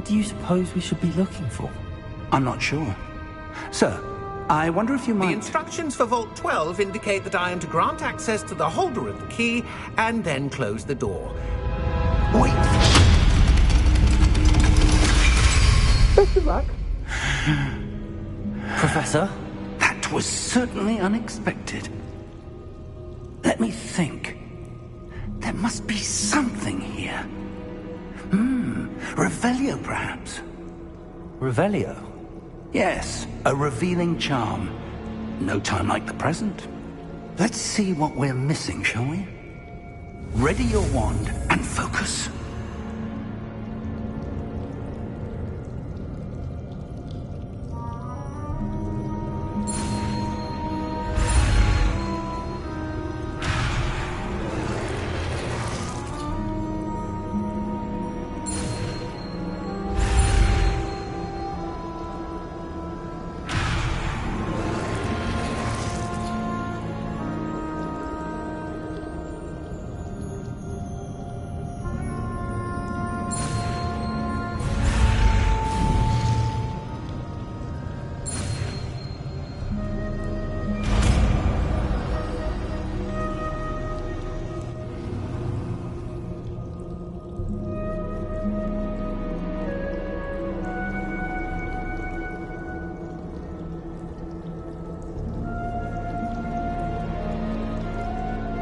What do you suppose we should be looking for? I'm not sure. Sir, I wonder if you might... The instructions for Vault 12 indicate that I am to grant access to the holder of the key and then close the door. Wait! Best of luck. Professor? That was certainly unexpected. Let me think. There must be something here. Revelio, perhaps. Revelio? Yes, a revealing charm. No time like the present. Let's see what we're missing, shall we? Ready your wand and focus.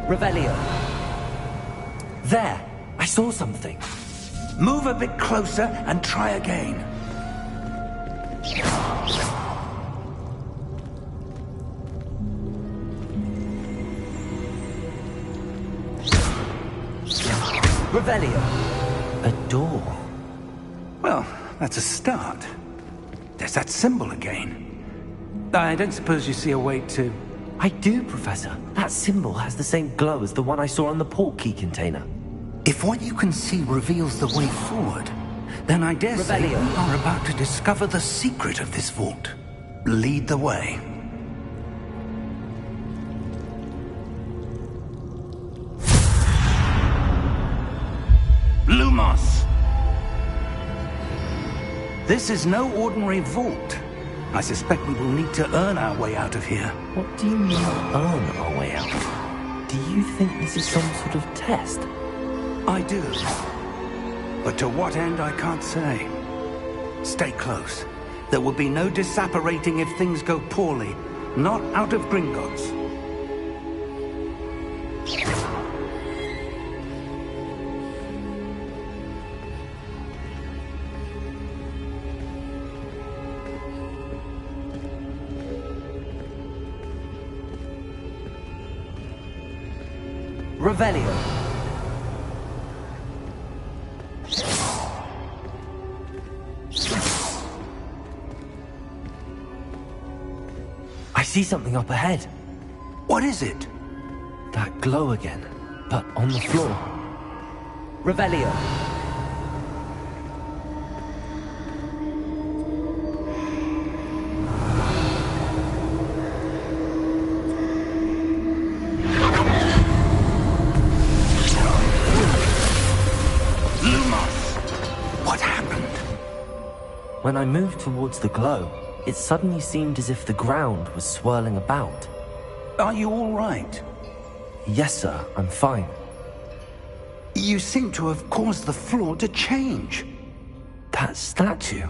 Revelio. There! I saw something. Move a bit closer and try again. Revelio. A door. Well, that's a start. There's that symbol again. I don't suppose you see a way to... I do, Professor. That symbol has the same glow as the one I saw on the port key container. If what you can see reveals the way forward, then I dare say we are about to discover the secret of this vault. Lead the way. Lumos! This is no ordinary vault. I suspect we will need to earn our way out of here. What do you mean, earn our way out? Do you think this is some sort of test? I do. But to what end, I can't say. Stay close. There will be no disapparating if things go poorly. Not out of Gringotts. Revelio. I see something up ahead. What is it? That glow again, but on the floor. Revelio. When I moved towards the glow, it suddenly seemed as if the ground was swirling about. Are you all right? Yes, sir, I'm fine. You seem to have caused the floor to change. That statue?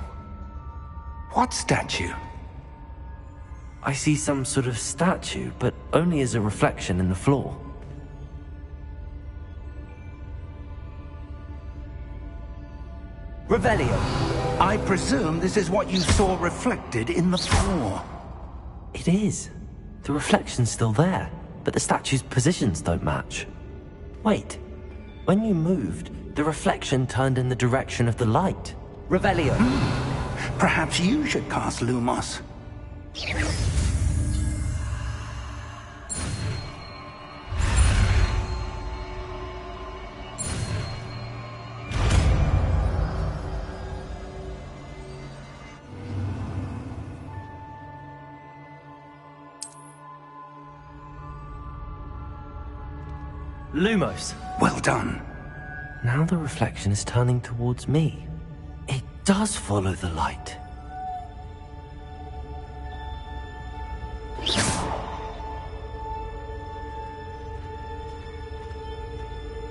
What statue? I see some sort of statue, but only as a reflection in the floor. Revelio. I presume this is what you saw reflected in the floor. It is. The reflection's still there, but the statue's positions don't match. Wait. When you moved, the reflection turned in the direction of the light. Revelio. Perhaps you should cast Lumos. Lumos. Well done. Now the reflection is turning towards me. It does follow the light.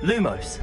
Lumos.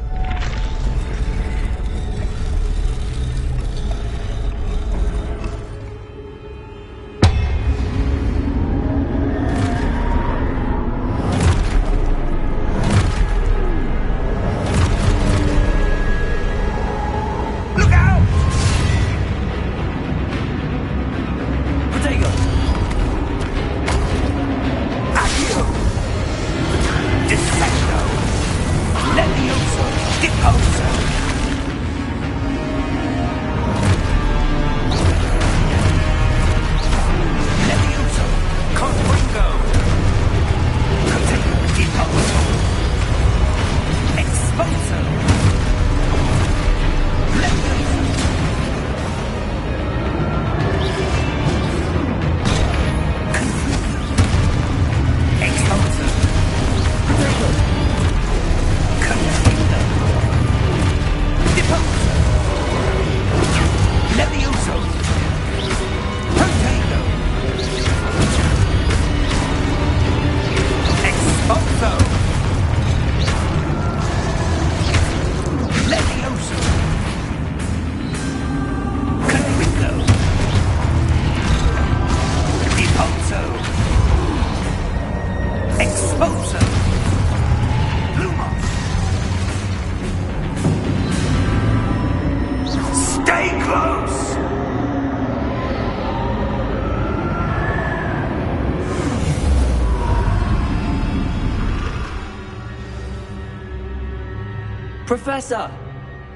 Professor!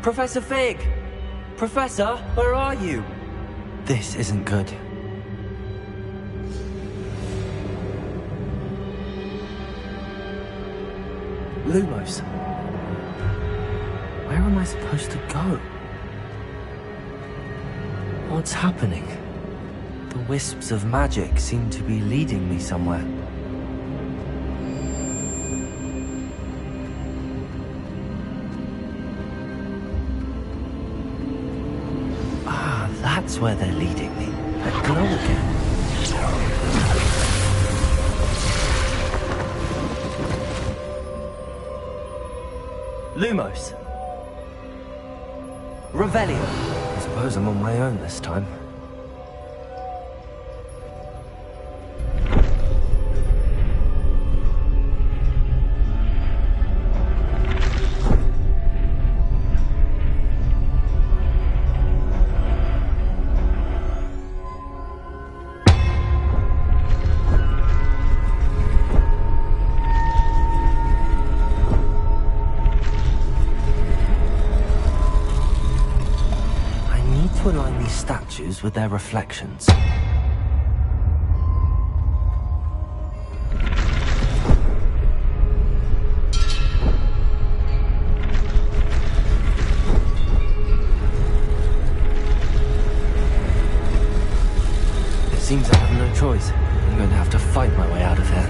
Professor Fig! Professor, where are you? This isn't good. Lumos. Where am I supposed to go? What's happening? The wisps of magic seem to be leading me somewhere. That's where they're leading me. That glow again. Lumos. Revelio. I suppose I'm on my own this time. To align these statues with their reflections. It seems I have no choice. I'm going to have to fight my way out of here.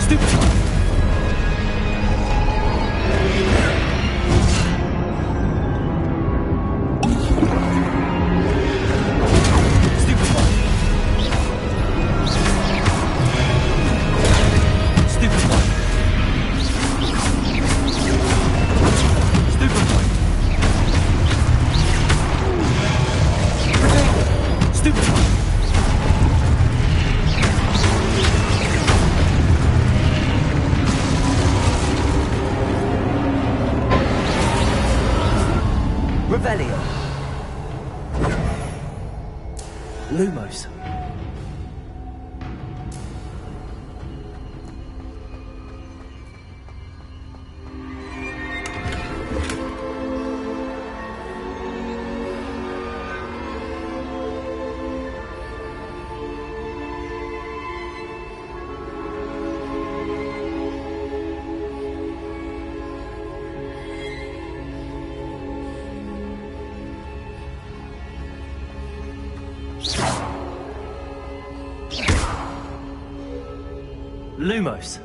Stupid one. Stupid one. Stupid one. Stupid one. Stupid one. Revelio. Lumos. Lumos.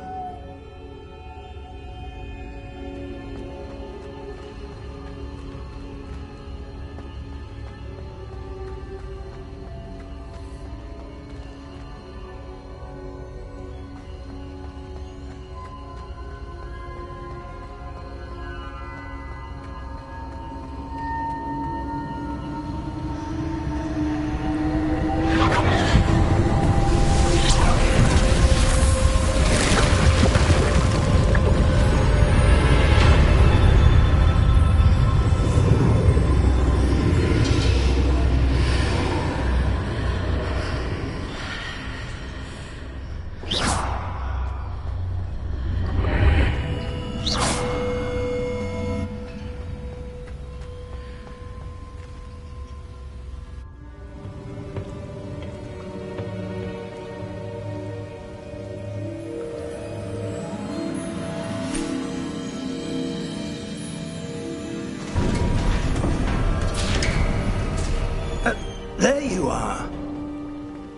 There you are.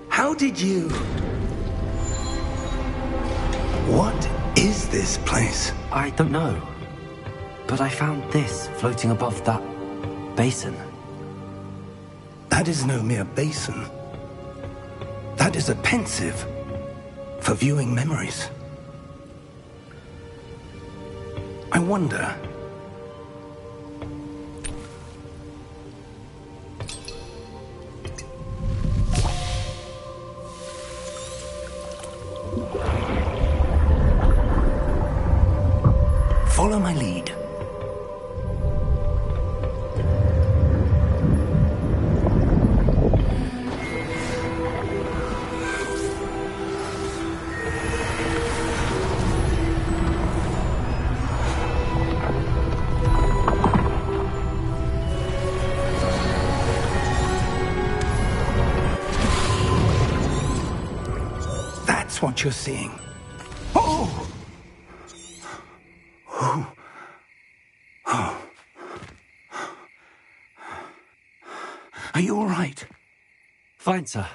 How did you... What is this place? I don't know. But I found this floating above that basin. That is no mere basin. That is a pensive for viewing memories. I wonder... Follow my lead. That's what you're seeing. Oh! Oh. Oh. Are you all right? Fine, sir.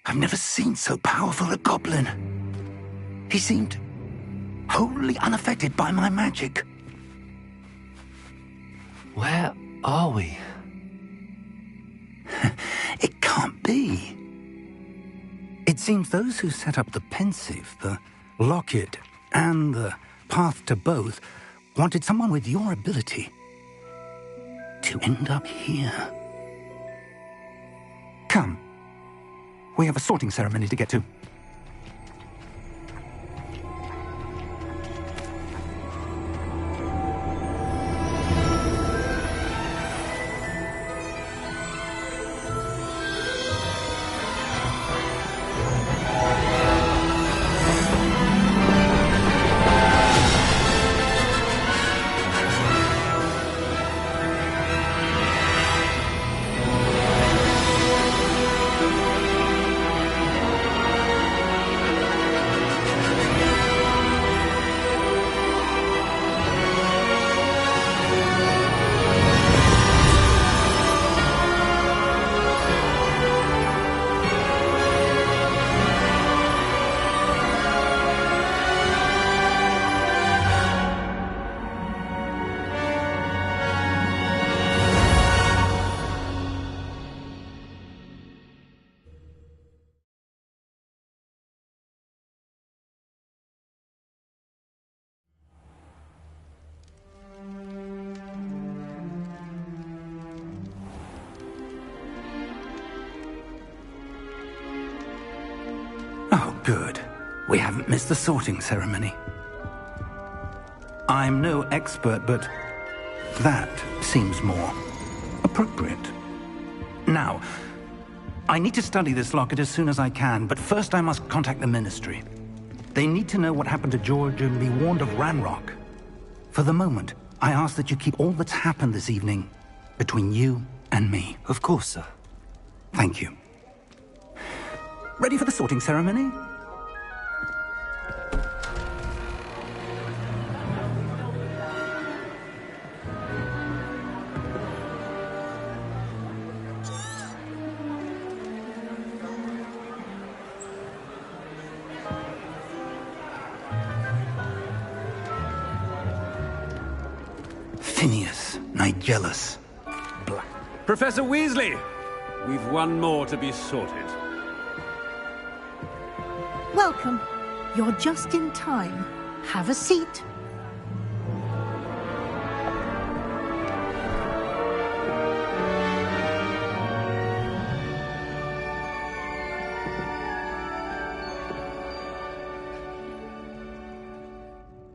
I've never seen so powerful a goblin. He seemed wholly unaffected by my magic. Where are we? It can't be. It seems those who set up the pensive, the locket, and the path to both wanted someone with your ability to end up here. Come. We have a sorting ceremony to get to. Oh, good. We haven't missed the sorting ceremony. I'm no expert, but that seems more appropriate. Now, I need to study this locket as soon as I can, but first I must contact the Ministry. They need to know what happened to George and be warned of Ranrock. For the moment, I ask that you keep all that's happened this evening between you and me. Of course, sir. Thank you. Ready for the sorting ceremony? Phineas, Nigellus, Black. Professor Weasley! We've one more to be sorted. Welcome. You're just in time. Have a seat.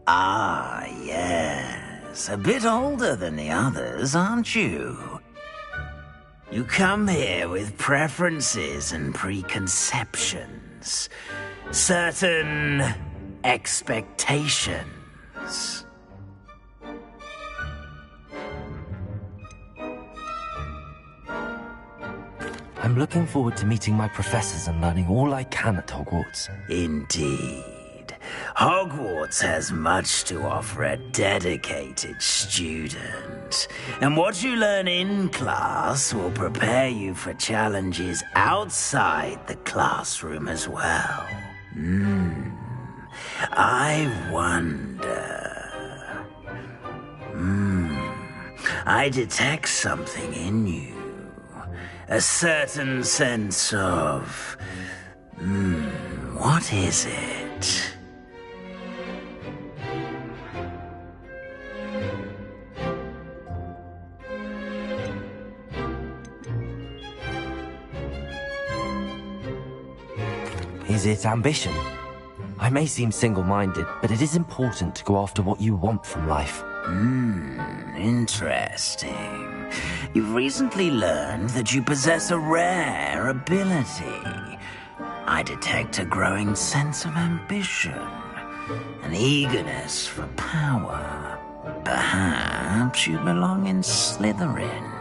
Ah, yes. A bit older than the others, aren't you? You come here with preferences and preconceptions. Certain expectations. I'm looking forward to meeting my professors and learning all I can at Hogwarts. Indeed. Hogwarts has much to offer a dedicated student. And what you learn in class will prepare you for challenges outside the classroom as well. I wonder... I detect something in you. A certain sense of... what is it? Is it ambition? I may seem single-minded, but it is important to go after what you want from life. Interesting. You've recently learned that you possess a rare ability. I detect a growing sense of ambition, an eagerness for power. Perhaps you belong in Slytherin.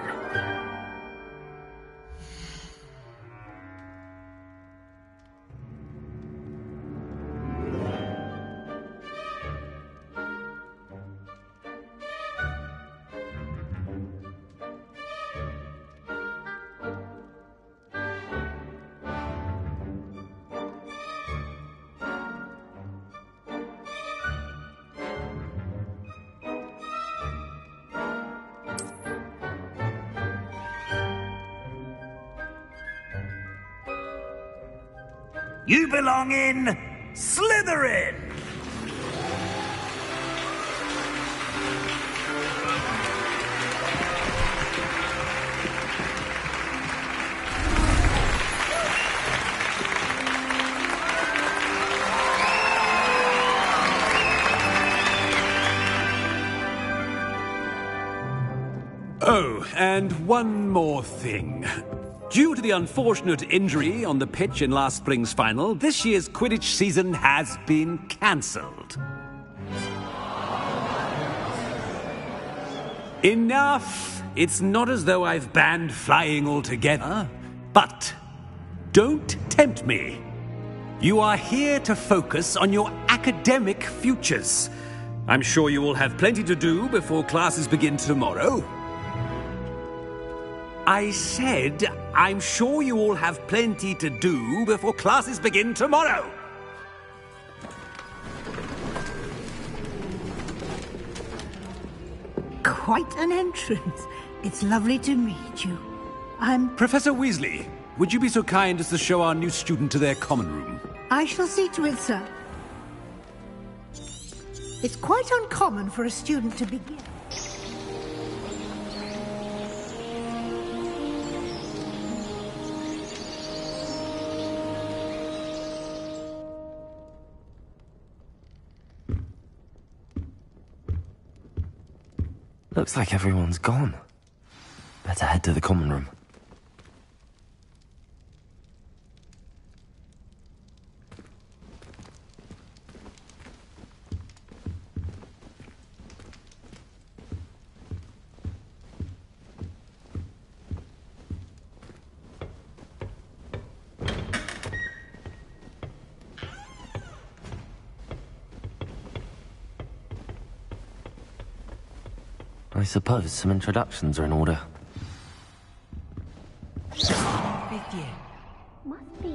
You belong in Slytherin! Oh, and one more thing. Due to the unfortunate injury on the pitch in last spring's final, this year's Quidditch season has been cancelled. Enough! It's not as though I've banned flying altogether, but don't tempt me. You are here to focus on your academic futures. I'm sure you will have plenty to do before classes begin tomorrow. I said, I'm sure you all have plenty to do before classes begin tomorrow. Quite an entrance. It's lovely to meet you. I'm... Professor Weasley, would you be so kind as to show our new student to their common room? I shall see to it, sir. It's quite uncommon for a student to begin. Looks like everyone's gone. Better head to the common room. I suppose some introductions are in order. Fifth year. Must be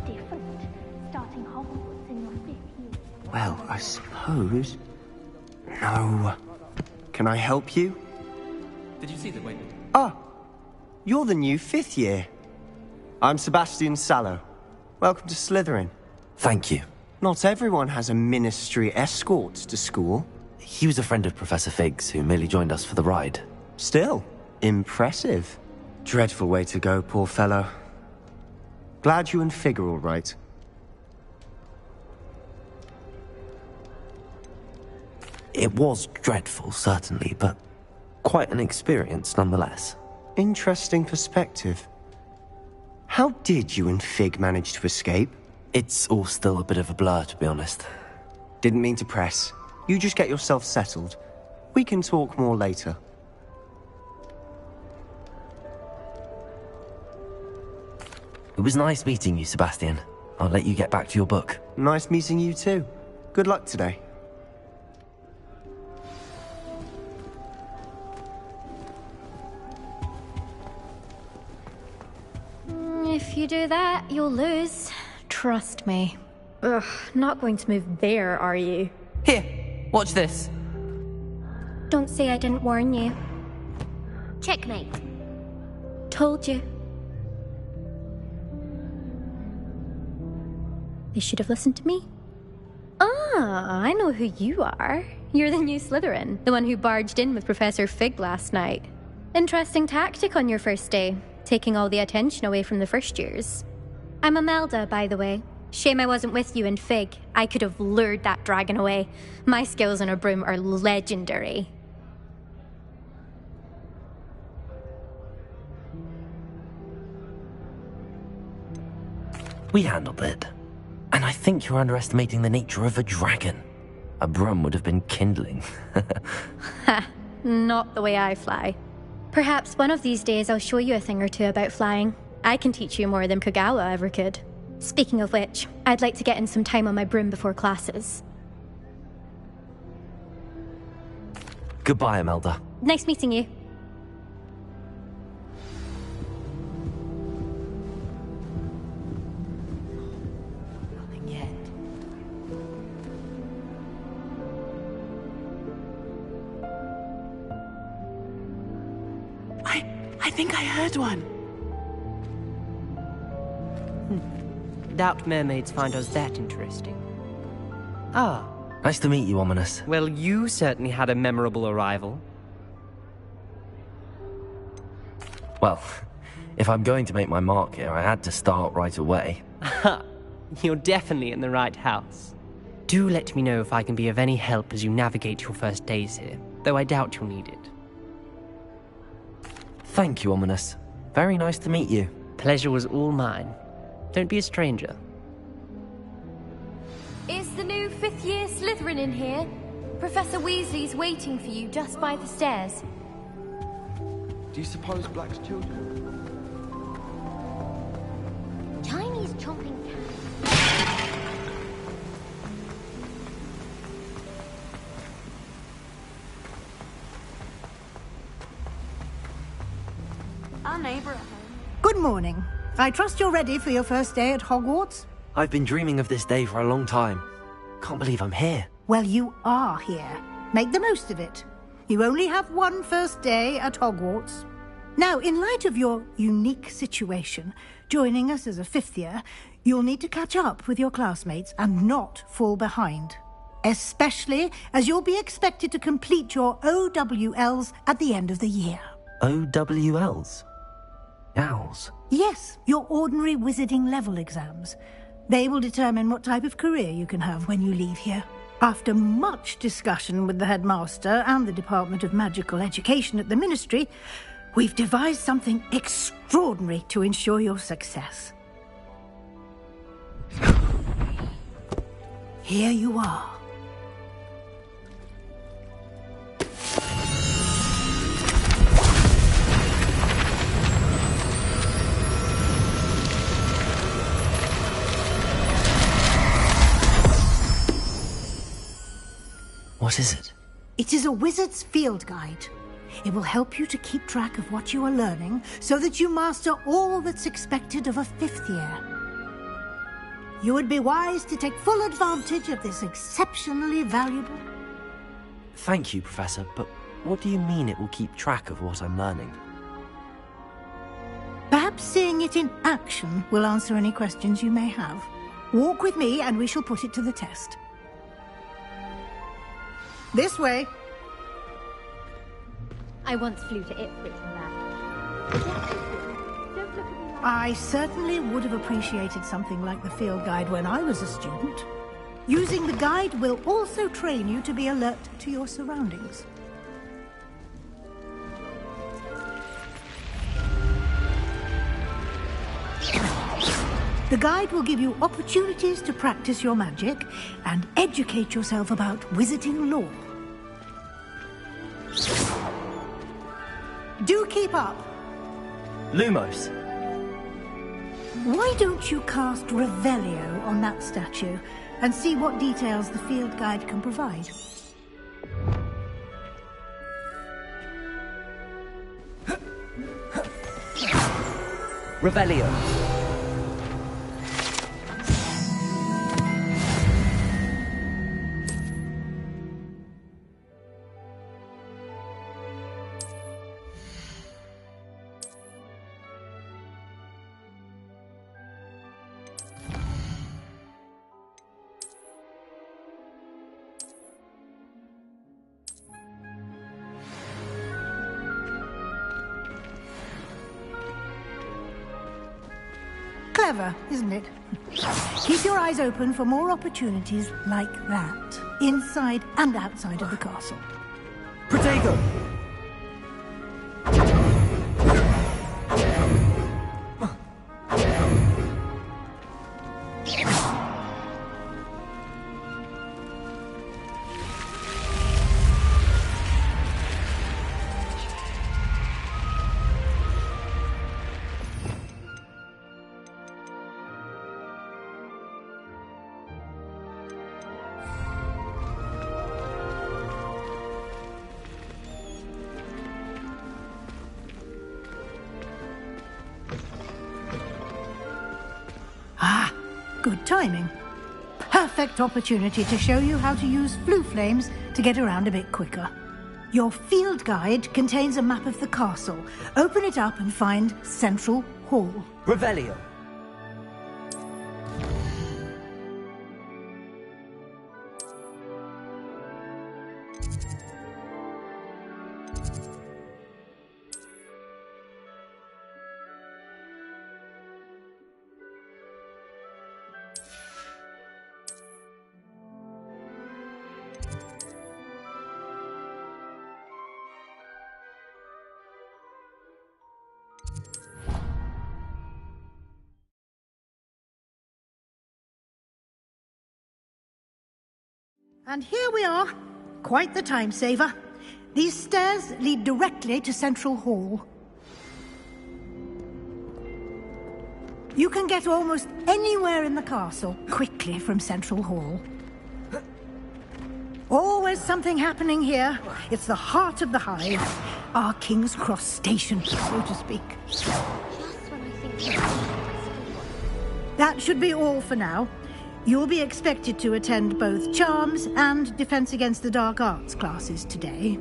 different, starting Hogwarts in your 5th year. Well, I suppose... No. Can I help you? Did you see the wait? Ah! You're the new 5th year. I'm Sebastian Sallow. Welcome to Slytherin. Thank you. Not everyone has a ministry escort to school. He was a friend of Professor Fig's who merely joined us for the ride. Still, impressive. Dreadful way to go, poor fellow. Glad you and Fig are all right. It was dreadful, certainly, but quite an experience nonetheless. Interesting perspective. How did you and Fig manage to escape? It's all still a bit of a blur, to be honest. Didn't mean to press. You just get yourself settled. We can talk more later. It was nice meeting you, Sebastian. I'll let you get back to your book. Nice meeting you too. Good luck today. If you do that, you'll lose. Trust me. Ugh, not going to move there, are you? Here, watch this. Don't say I didn't warn you. Checkmate. Told you. They should have listened to me. Ah, I know who you are. You're the new Slytherin, the one who barged in with Professor Fig last night. Interesting tactic on your first day, taking all the attention away from the first years. I'm Imelda, by the way. Shame I wasn't with you in Fig. I could have lured that dragon away. My skills on a broom are legendary. We handled it. And I think you're underestimating the nature of a dragon. A broom would have been kindling. Ha, not the way I fly. Perhaps one of these days I'll show you a thing or two about flying. I can teach you more than Kogawa ever could. Speaking of which, I'd like to get in some time on my broom before classes. Goodbye, Imelda. Nice meeting you. Nothing yet. I think I heard one. Doubt mermaids find us that interesting. Ah. Nice to meet you, Ominous. Well, you certainly had a memorable arrival. Well, if I'm going to make my mark here, I had to start right away. Ha! You're definitely in the right house. Do let me know if I can be of any help as you navigate your first days here, though I doubt you'll need it. Thank you, Ominous. Very nice to meet you. Pleasure was all mine. Don't be a stranger. Is the new 5th year Slytherin in here? Professor Weasley's waiting for you just by the stairs. Do you suppose Black's children? Chinese chomping cat. Our neighbor. Good morning. I trust you're ready for your first day at Hogwarts? I've been dreaming of this day for a long time. Can't believe I'm here. Well, you are here. Make the most of it. You only have one first day at Hogwarts. Now, in light of your unique situation, joining us as a 5th year, you'll need to catch up with your classmates and not fall behind. Especially as you'll be expected to complete your OWLs at the end of the year. OWLs? Owls? Yes, your ordinary wizarding level exams. They will determine what type of career you can have when you leave here. After much discussion with the headmaster and the Department of Magical Education at the Ministry, we've devised something extraordinary to ensure your success. Here you are. What is it? It is a wizard's field guide. It will help you to keep track of what you are learning so that you master all that's expected of a 5th year. You would be wise to take full advantage of this exceptionally valuable... Thank you, Professor, but what do you mean it will keep track of what I'm learning? Perhaps seeing it in action will answer any questions you may have. Walk with me and we shall put it to the test. This way. I once flew to Ipswich and back. I certainly would have appreciated something like the field guide when I was a student. Using the guide will also train you to be alert to your surroundings. The guide will give you opportunities to practice your magic and educate yourself about wizarding lore. Do keep up. Lumos. Why don't you cast Revelio on that statue and see what details the field guide can provide? Revelio. Clever, isn't it? Keep your eyes open for more opportunities like that, inside and outside of the castle. Protego! Good timing. Perfect opportunity to show you how to use flue flames to get around a bit quicker. Your field guide contains a map of the castle. Open it up and find Central Hall. Revelio. And here we are. Quite the time saver. These stairs lead directly to Central Hall. You can get almost anywhere in the castle quickly from Central Hall. Always something happening here. It's the heart of the hive. Our King's Cross station, so to speak. That should be all for now. You'll be expected to attend both Charms and Defense Against the Dark Arts classes today.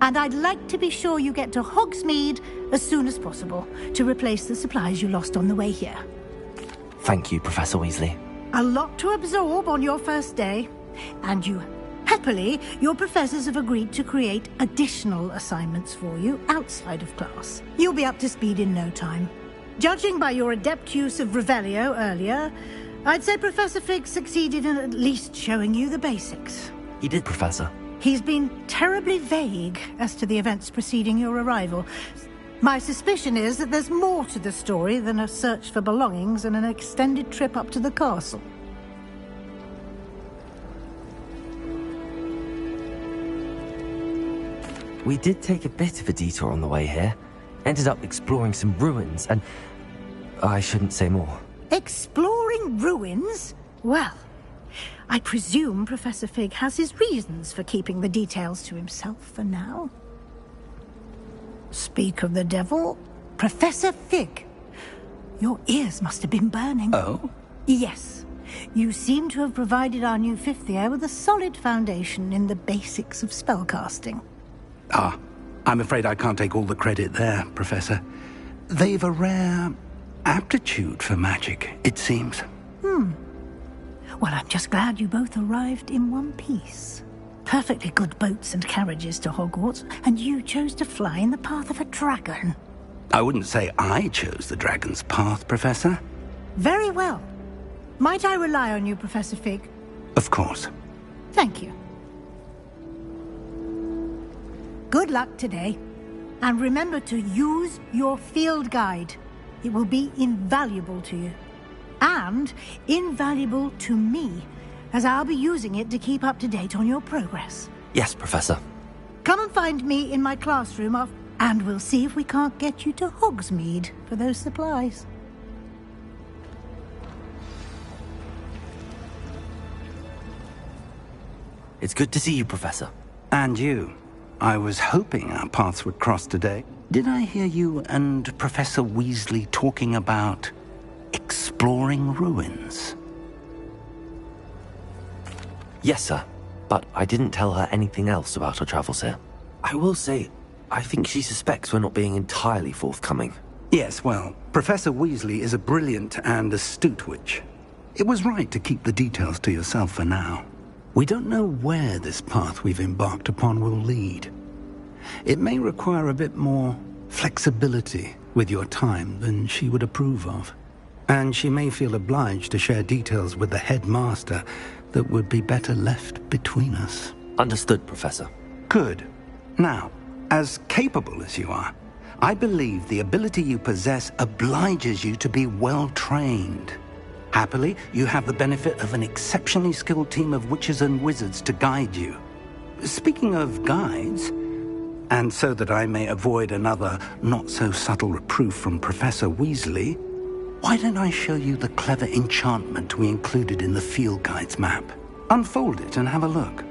And I'd like to be sure you get to Hogsmeade as soon as possible to replace the supplies you lost on the way here. Thank you, Professor Weasley. A lot to absorb on your first day, and happily, your professors have agreed to create additional assignments for you outside of class. You'll be up to speed in no time. Judging by your adept use of Revelio earlier, I'd say Professor Fig succeeded in at least showing you the basics. He did, Professor. He's been terribly vague as to the events preceding your arrival. My suspicion is that there's more to the story than a search for belongings and an extended trip up to the castle. We did take a bit of a detour on the way here. Ended up exploring some ruins and... I shouldn't say more. Exploring ruins? Well, I presume Professor Fig has his reasons for keeping the details to himself for now. Speak of the devil, Professor Fig. Your ears must have been burning. Oh? Yes. You seem to have provided our new fifth year with a solid foundation in the basics of spellcasting. Ah, I'm afraid I can't take all the credit there, Professor. They've a rare aptitude for magic, it seems. Well, I'm just glad you both arrived in one piece. Perfectly good boats and carriages to Hogwarts, and you chose to fly in the path of a dragon. I wouldn't say I chose the dragon's path, Professor. Very well. Might I rely on you, Professor Fig? Of course. Thank you. Good luck today. And remember to use your field guide. It will be invaluable to you. And invaluable to me, as I'll be using it to keep up to date on your progress. Yes, Professor. Come and find me in my classroom, and we'll see if we can't get you to Hogsmeade for those supplies. It's good to see you, Professor. And you. I was hoping our paths would cross today. Did I hear you and Professor Weasley talking about exploring ruins? Yes, sir. But I didn't tell her anything else about our travels here. I will say, I think she suspects we're not being entirely forthcoming. Yes, well, Professor Weasley is a brilliant and astute witch. It was right to keep the details to yourself for now. We don't know where this path we've embarked upon will lead. It may require a bit more flexibility with your time than she would approve of. And she may feel obliged to share details with the headmaster that would be better left between us. Understood, Professor. Good. Now, as capable as you are, I believe the ability you possess obliges you to be well-trained. Happily, you have the benefit of an exceptionally skilled team of witches and wizards to guide you. Speaking of guides, and so that I may avoid another not-so-subtle reproof from Professor Weasley, why don't I show you the clever enchantment we included in the field guide's map? Unfold it and have a look.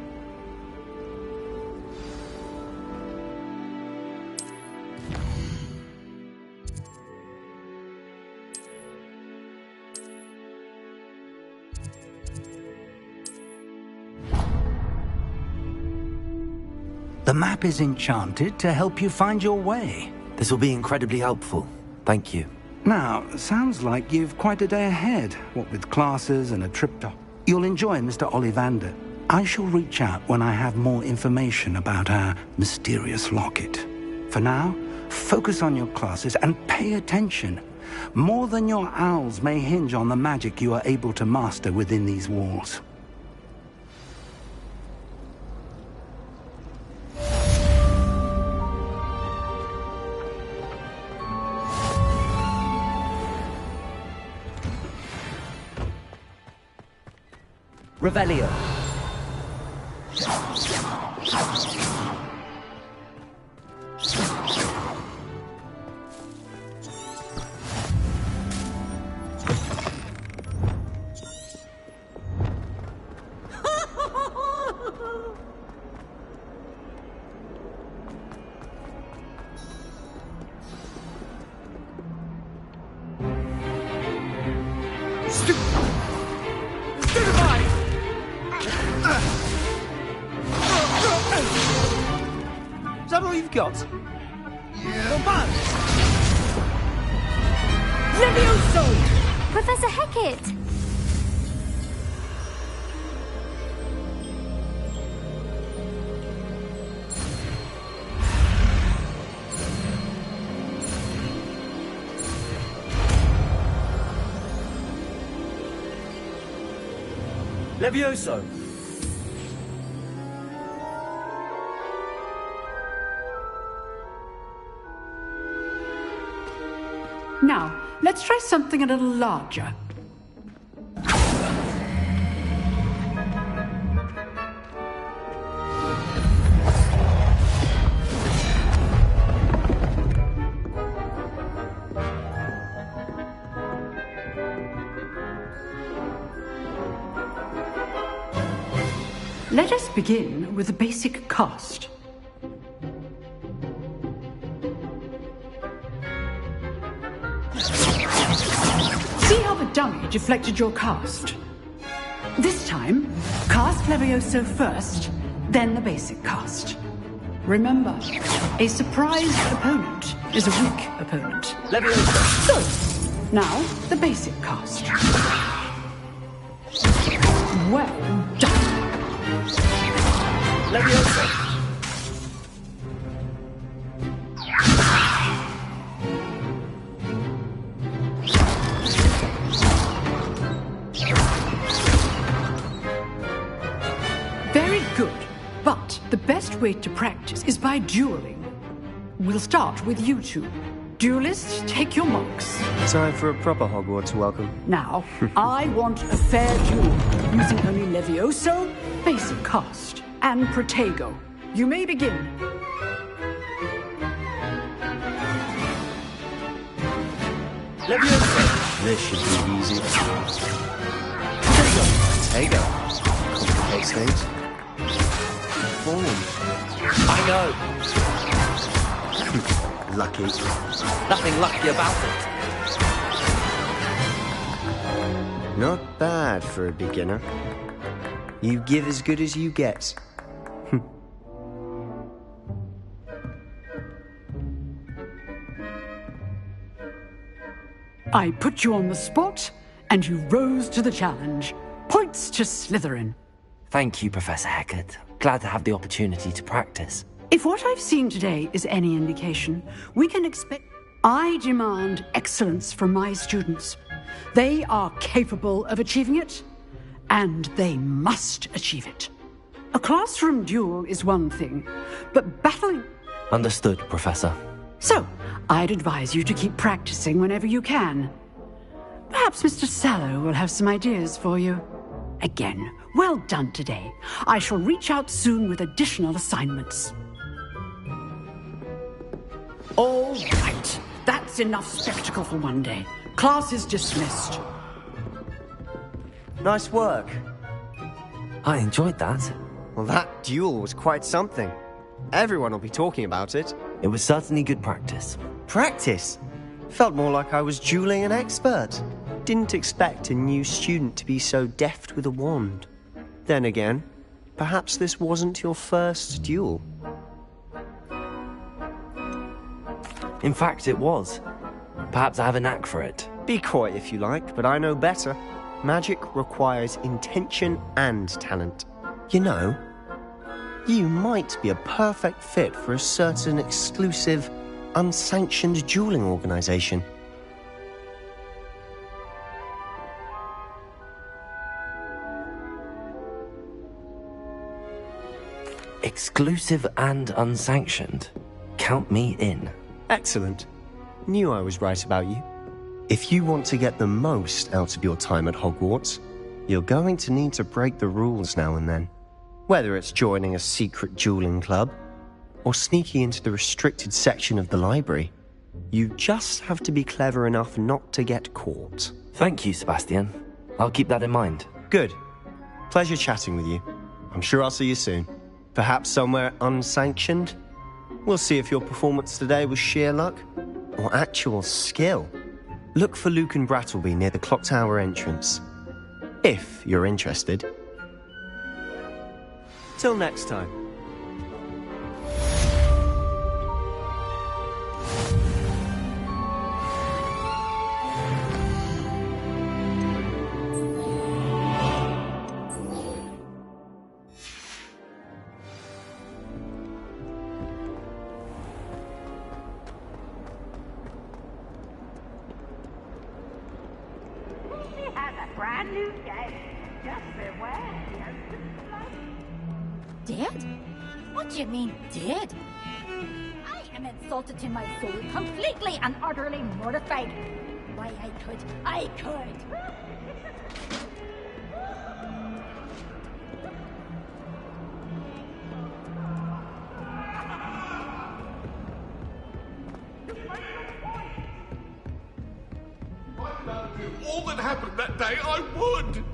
The map is enchanted to help you find your way. This will be incredibly helpful. Thank you. Now, sounds like you've quite a day ahead, what with classes and a trip to... You'll enjoy Mr. Ollivander. I shall reach out when I have more information about our mysterious locket. For now, focus on your classes and pay attention. More than your owls may hinge on the magic you are able to master within these walls. Revelio. Is that all you've got? Yeah. Not bad. Levioso! Professor Hecat! Levioso! Now, let's try something a little larger. Let us begin with the basic cast. See how the dummy deflected your cast? This time, cast Levioso first, then the basic cast. Remember, a surprised opponent is a weak opponent. Levioso. Good. Now, the basic cast. Well done. Leviosa. Very good. But the best way to practice is by dueling. We'll start with you two. Duelists, take your marks. Time for a proper Hogwarts welcome. Now, I want a fair duel, using only Levioso, basic cast, and Protego. You may begin. Leviosa. This should be easy. Protego. Complicates things. Form. I know. Lucky. Nothing lucky about it. Not bad for a beginner. You give as good as you get. I put you on the spot, and you rose to the challenge. Points to Slytherin. Thank you, Professor Hecat. Glad to have the opportunity to practice. If what I've seen today is any indication, we can expect... I demand excellence from my students. They are capable of achieving it, and they must achieve it. A classroom duel is one thing, but battling... Understood, Professor. So, I'd advise you to keep practicing whenever you can. Perhaps Mr. Sallow will have some ideas for you. Again, well done today. I shall reach out soon with additional assignments. All right. That's enough spectacle for one day. Class is dismissed. Nice work. I enjoyed that. Well, that duel was quite something. Everyone will be talking about it. It was certainly good practice. Practice? Felt more like I was dueling an expert. Didn't expect a new student to be so deft with a wand. Then again, perhaps this wasn't your first duel. In fact, it was. Perhaps I have a knack for it. Be coy if you like, but I know better. Magic requires intention and talent. You know, you might be a perfect fit for a certain exclusive, unsanctioned dueling organization. Exclusive and unsanctioned. Count me in. Excellent. Knew I was right about you. If you want to get the most out of your time at Hogwarts, you're going to need to break the rules now and then. Whether it's joining a secret dueling club, or sneaking into the restricted section of the library, you just have to be clever enough not to get caught. Thank you, Sebastian. I'll keep that in mind. Good. Pleasure chatting with you. I'm sure I'll see you soon. Perhaps somewhere unsanctioned? We'll see if your performance today was sheer luck or actual skill. Look for Luke and Brattleby near the clock tower entrance, if you're interested. Till next time. Brand new game. Just beware. Dead? What do you mean, dead? I am insulted to my soul, completely and utterly mortified. Why, I could. All that happened that day, I would!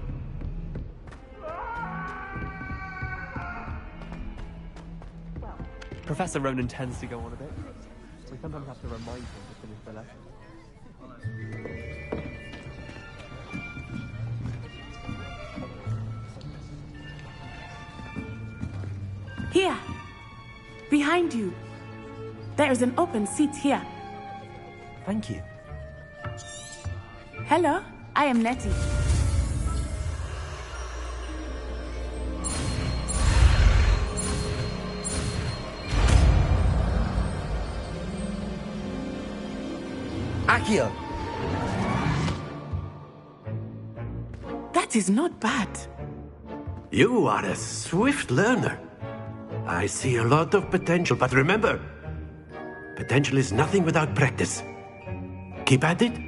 Professor Ronan tends to go on a bit. We sometimes have to remind him to finish the lesson. Here! Behind you! There is an open seat here. Thank you. Hello, I am Nettie. Accio! That is not bad. You are a swift learner. I see a lot of potential, but remember, potential is nothing without practice. Keep at it.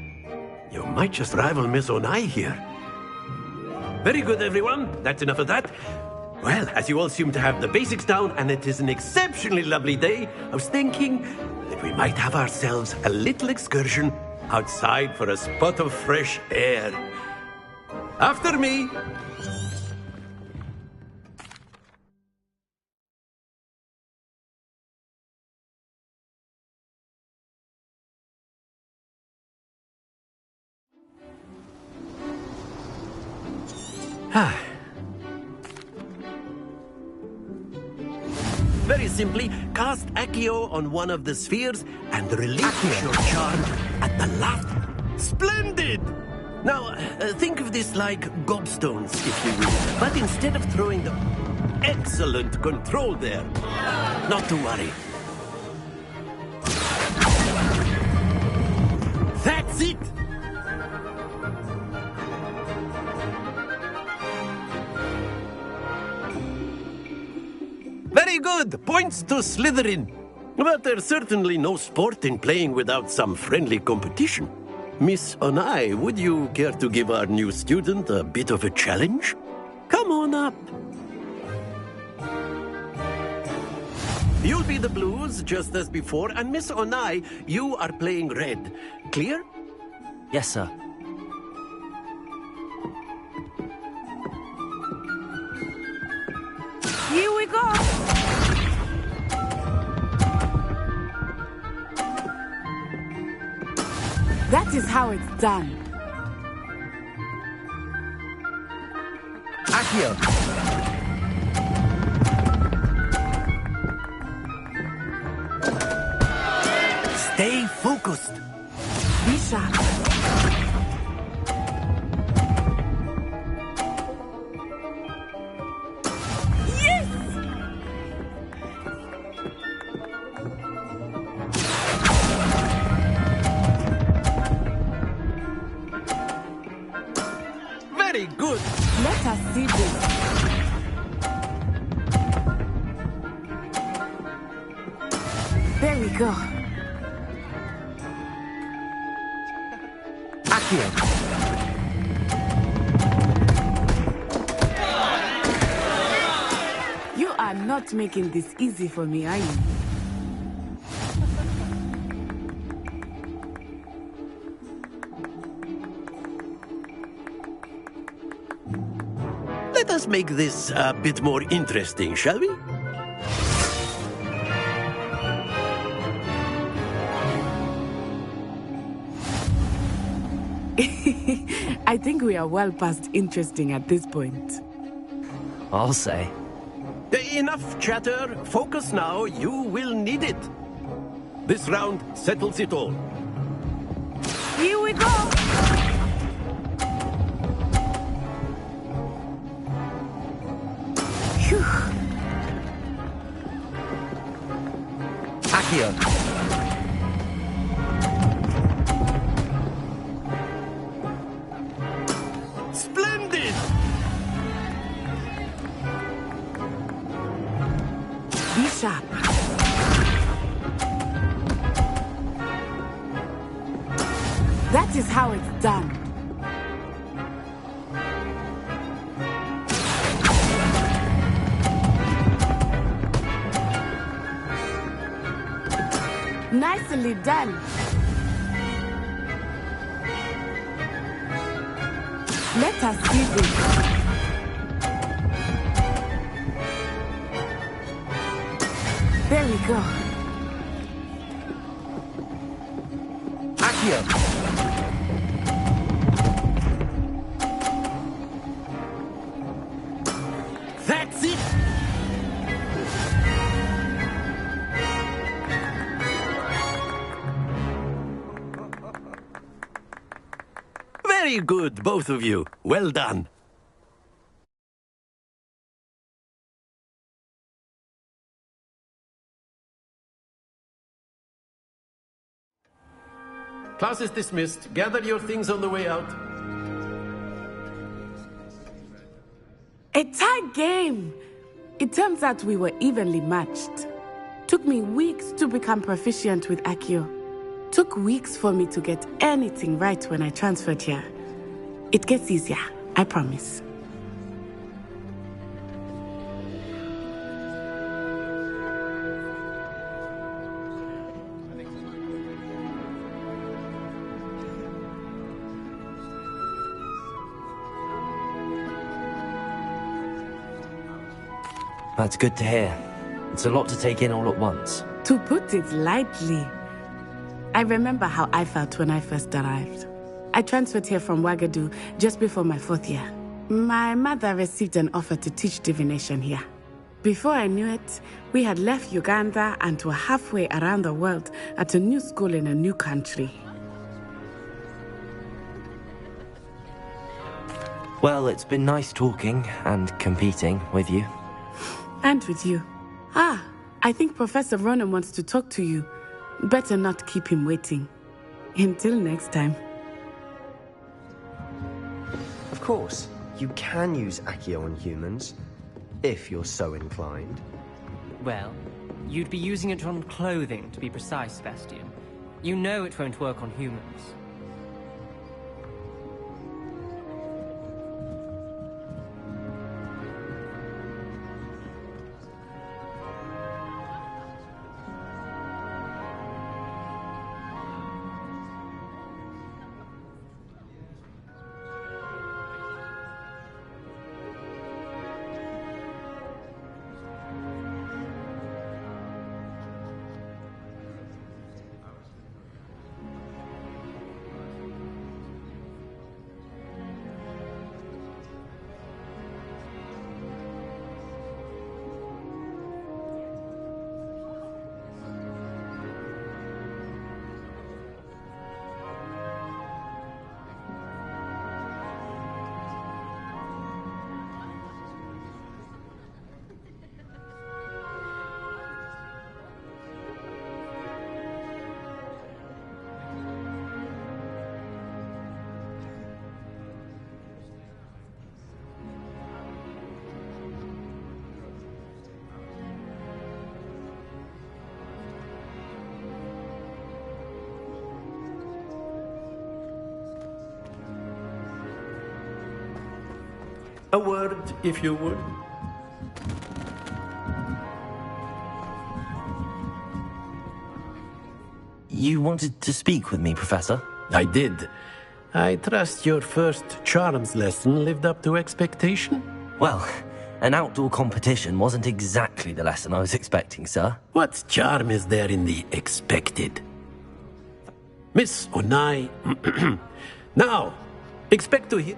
You might just rival Miss Onai here. Very good, everyone. That's enough of that. Well, as you all seem to have the basics down, and it is an exceptionally lovely day, I was thinking that we might have ourselves a little excursion outside for a spot of fresh air. After me. Very simply, cast Accio on one of the spheres and release your charm at the last. Splendid! Now, think of this like gobstones, if you will. But instead of throwing them... Excellent control there. Not to worry. That's it! Very good. Points to Slytherin. But there's certainly no sport in playing without some friendly competition. Miss Onai, would you care to give our new student a bit of a challenge? Come on up. You'll be the blues, just as before, and Miss Onai, you are playing red. Clear? Yes, sir. Here we go! That is how it's done. Accio! Stay focused. Be sharp. Very good. Let us see this. There we go. Accio! You are not making this easy for me, are you? Let us make this a bit more interesting, shall we? I think we are well past interesting at this point. I'll say. Enough chatter. Focus now. You will need it. This round settles it all. Here we go! Phew. Accio! Splendid! Be sharp. is how it's done. Nicely done. Let us see this. There we go. Accio! That's it! Very good, both of you. Well done. Class is dismissed. Gather your things on the way out. A tight game. It turns out we were evenly matched. Took me weeks to become proficient with Accio. Took weeks for me to get anything right when I transferred here. It gets easier, I promise. That's good to hear. It's a lot to take in all at once. To put it lightly, I remember how I felt when I first arrived. I transferred here from Ouagadougou just before my 4th year. My mother received an offer to teach divination here. Before I knew it, we had left Uganda and were halfway around the world at a new school in a new country. Well, it's been nice talking and competing with you. And with you. Ah, I think Professor Ronan wants to talk to you. Better not keep him waiting. Until next time. Of course, you can use Accio on humans, if you're so inclined. Well, you'd be using it on clothing, to be precise, Sebastian. You know it won't work on humans. A word, if you would. You wanted to speak with me, Professor? I did. I trust your first charms lesson lived up to expectation? Well, an outdoor competition wasn't exactly the lesson I was expecting, sir. What charm is there in the expected? Miss Onai, now, expect to hear...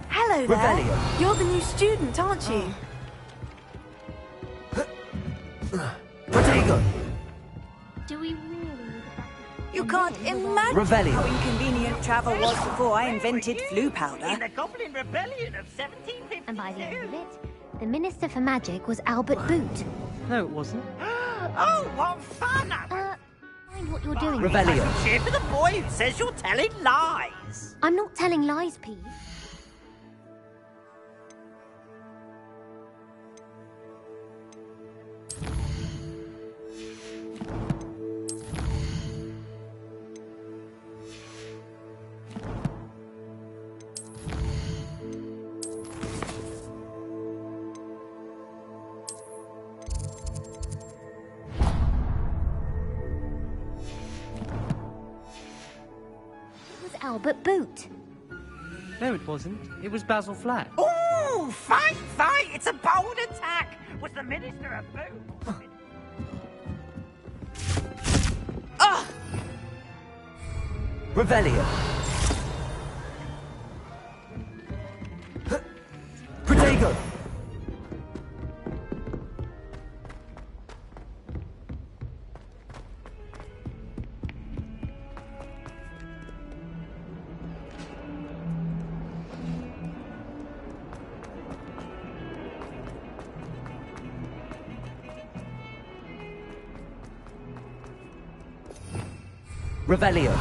Hello there. Revelio. You're the new student, aren't you? Protego. Do we really need that? You can't imagine Revelio. how inconvenient travel was before I invented flu powder. In the Goblin Rebellion of 1752. And by the end of it, The Minister for Magic was Albert Boot. No, it wasn't. Oh, what fun! Mind what you're doing. Rebellion. Cheer for the boy who says you're telling lies. I'm not telling lies, Pete. Albert Boot. No, it wasn't. It was Basil Flack. Ooh, fight, fight! It's a bold attack! Was the Minister a boot? Ugh! Revelio. Protego. Revelio.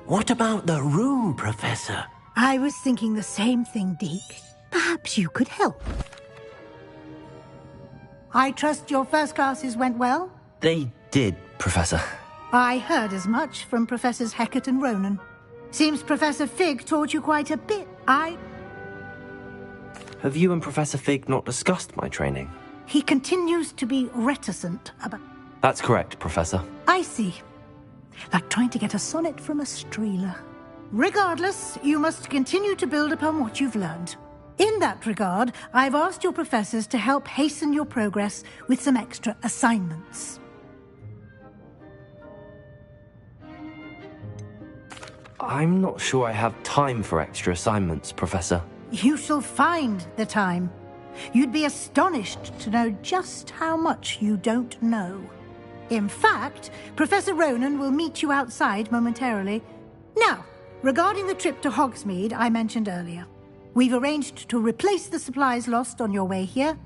What about the room, Professor? I was thinking the same thing, Deke. Perhaps you could help. I trust your first classes went well? They did, Professor. I heard as much from Professors Hecat and Ronan. Seems Professor Fig taught you quite a bit. Have you and Professor Fig not discussed my training? He continues to be reticent about... That's correct, Professor. I see. Like trying to get a sonnet from a streeler. Regardless, you must continue to build upon what you've learned. In that regard, I've asked your professors to help hasten your progress with some extra assignments. I'm not sure I have time for extra assignments, Professor. You shall find the time. You'd be astonished to know just how much you don't know. In fact, Professor Ronan will meet you outside momentarily. Now, regarding the trip to Hogsmeade I mentioned earlier, we've arranged to replace the supplies lost on your way here,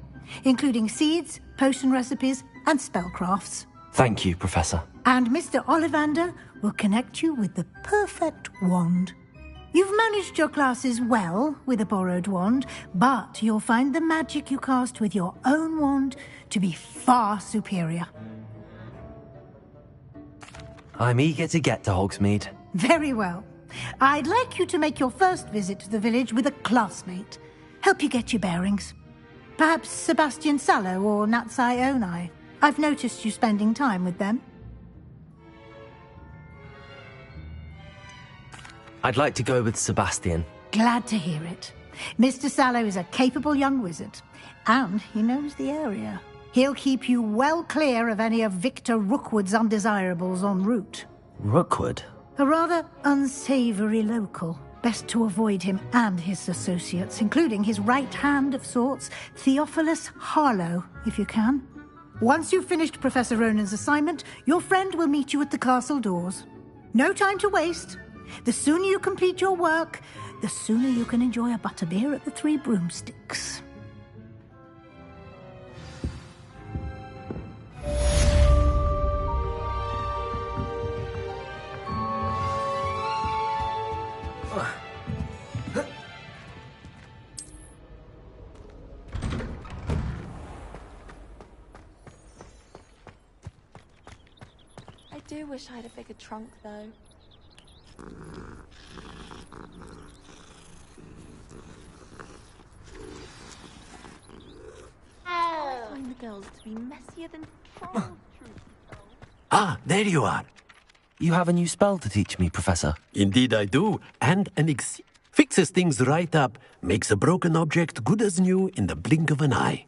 including seeds, potion recipes, and spellcrafts. Thank you, Professor. And Mr. Ollivander will connect you with the perfect wand. You've managed your classes well with a borrowed wand, but you'll find the magic you cast with your own wand to be far superior. I'm eager to get to Hogsmeade. Very well. I'd like you to make your first visit to the village with a classmate. Help you get your bearings. Perhaps Sebastian Sallow or Natsai Onai. I've noticed you spending time with them. I'd like to go with Sebastian. Glad to hear it. Mr. Sallow is a capable young wizard, and he knows the area. He'll keep you well clear of any of Victor Rookwood's undesirables en route. Rookwood? A rather unsavory local. Best to avoid him and his associates, including his right hand of sorts, Theophilus Harlow, if you can. Once you've finished Professor Ronan's assignment, your friend will meet you at the castle doors. No time to waste. The sooner you complete your work, the sooner you can enjoy a butterbeer at the Three Broomsticks. I do wish I had a bigger trunk, though. I find the girls to be messier than trolls. Ah, there you are. You have a new spell to teach me, Professor. Indeed I do, and fixes things right up, makes a broken object good as new in the blink of an eye.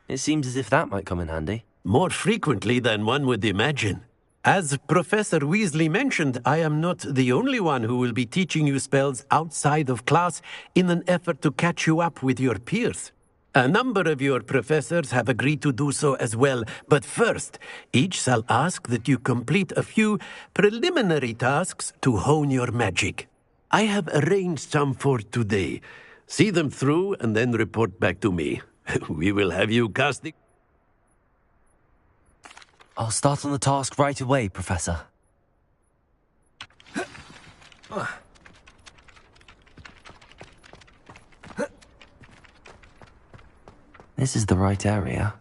It seems as if that might come in handy. More frequently than one would imagine. As Professor Weasley mentioned, I am not the only one who will be teaching you spells outside of class in an effort to catch you up with your peers. A number of your professors have agreed to do so as well, but first, each shall ask that you complete a few preliminary tasks to hone your magic. I have arranged some for today. See them through and then report back to me. We will have you casting... I'll start on the task right away, Professor. This is the right area.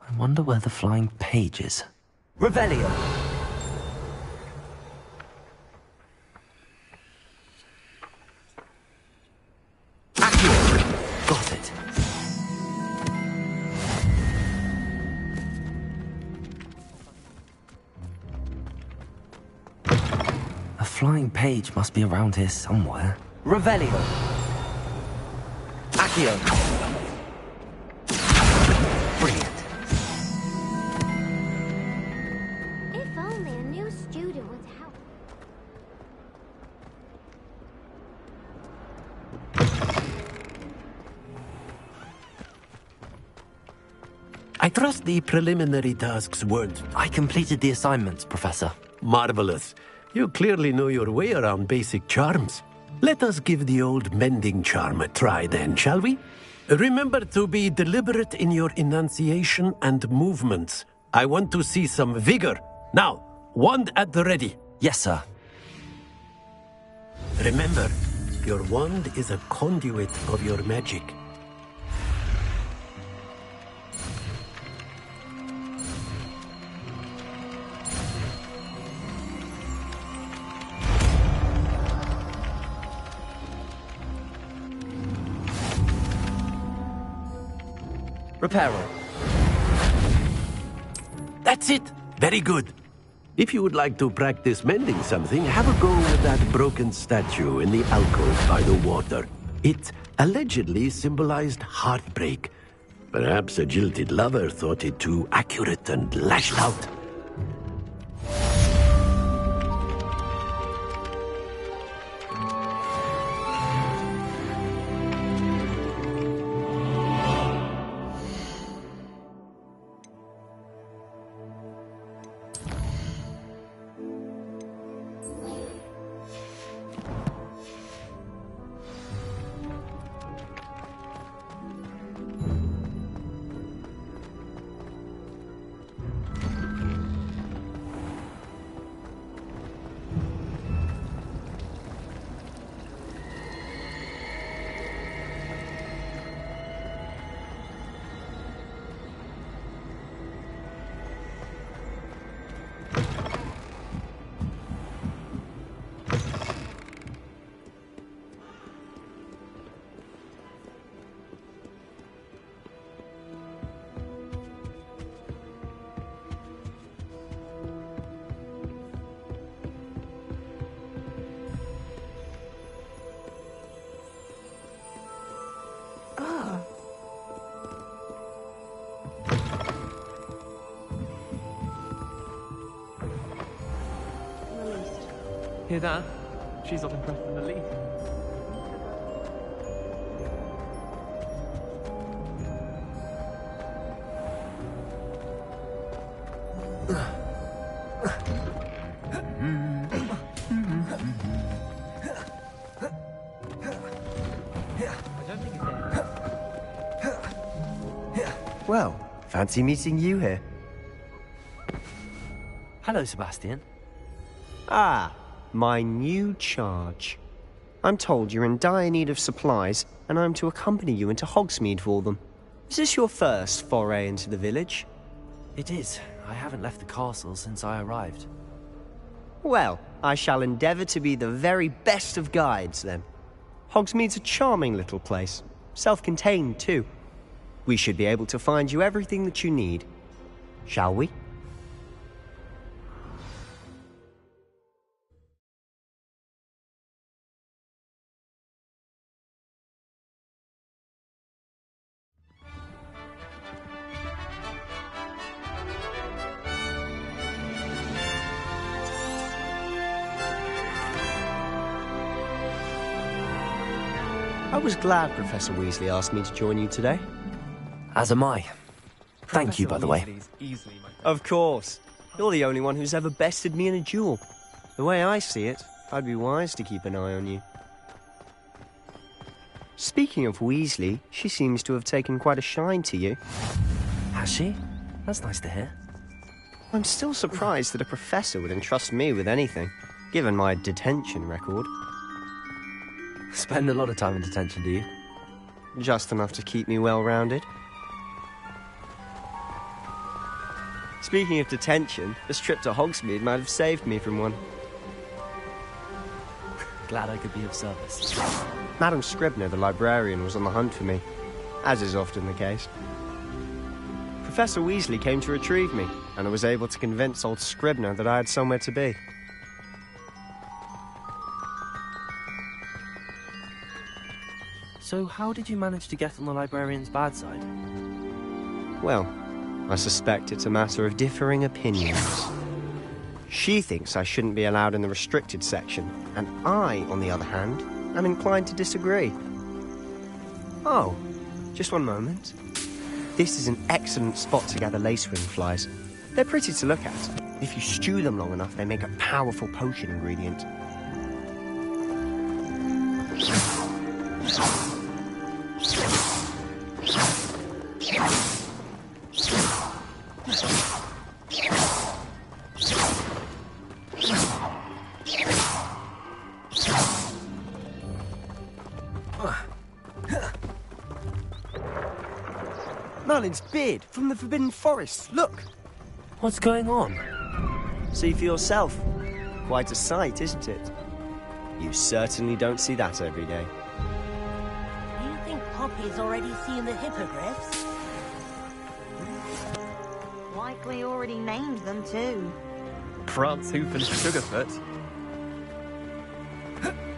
I wonder where the flying page is. Revelio! Accio! Got it. A flying page must be around here somewhere. Revelio! Accio! If only a new student would help. I trust the preliminary tasks weren't... I completed the assignments, Professor. Marvelous. You clearly know your way around basic charms. Let us give the old mending charm a try then, shall we? Remember to be deliberate in your enunciation and movements. I want to see some vigor. Now, wand at the ready. Yes, sir. Remember, your wand is a conduit of your magic. Reparo. That's it. Very good. If you would like to practice mending something, have a go with that broken statue in the alcove by the water. It allegedly symbolized heartbreak. Perhaps a jilted lover thought it too accurate and lashed out. Hear that? She's not impressed in the least. Well, fancy meeting you here. Hello, Sebastian. Ah, my new charge. I'm told you're in dire need of supplies, and I'm to accompany you into Hogsmeade for them. Is this your first foray into the village? It is. I haven't left the castle since I arrived. Well, I shall endeavour to be the very best of guides, then. Hogsmeade's a charming little place. Self-contained, too. We should be able to find you everything that you need. Shall we? I was glad Professor Weasley asked me to join you today. As am I. Thank you, by the way. Of course. You're the only one who's ever bested me in a duel. The way I see it, I'd be wise to keep an eye on you. Speaking of Weasley, she seems to have taken quite a shine to you. Has she? That's nice to hear. I'm still surprised that a professor would entrust me with anything, given my detention record. Spend a lot of time in detention, do you? Just enough to keep me well-rounded. Speaking of detention, this trip to Hogsmeade might have saved me from one. Glad I could be of service. Madam Scribner, the librarian, was on the hunt for me, as is often the case. Professor Weasley came to retrieve me, and I was able to convince old Scribner that I had somewhere to be. So how did you manage to get on the librarian's bad side? Well, I suspect it's a matter of differing opinions. She thinks I shouldn't be allowed in the restricted section, and I, on the other hand, am inclined to disagree. Oh, just one moment. This is an excellent spot to gather lacewing flies. They're pretty to look at. If you stew them long enough, they make a powerful potion ingredient. Merlin's beard from the Forbidden Forest. Look! What's going on? See for yourself. Quite a sight, isn't it? You certainly don't see that every day. Do you think Poppy's already seen the hippogriffs? Likely already named them too. Prance, Hoof and Sugarfoot.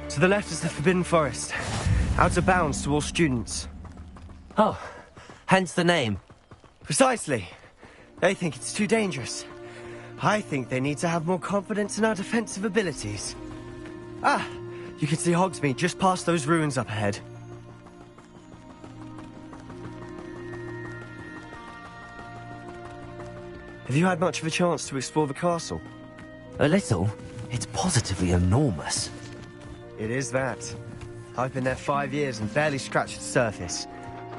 To the left is the Forbidden Forest. Out of bounds to all students. Oh, hence the name. Precisely. They think it's too dangerous. I think they need to have more confidence in our defensive abilities. Ah, you can see Hogsmeade just past those ruins up ahead. Have you had much of a chance to explore the castle? A little. It's positively enormous. It is that. I've been there 5 years and barely scratched the surface.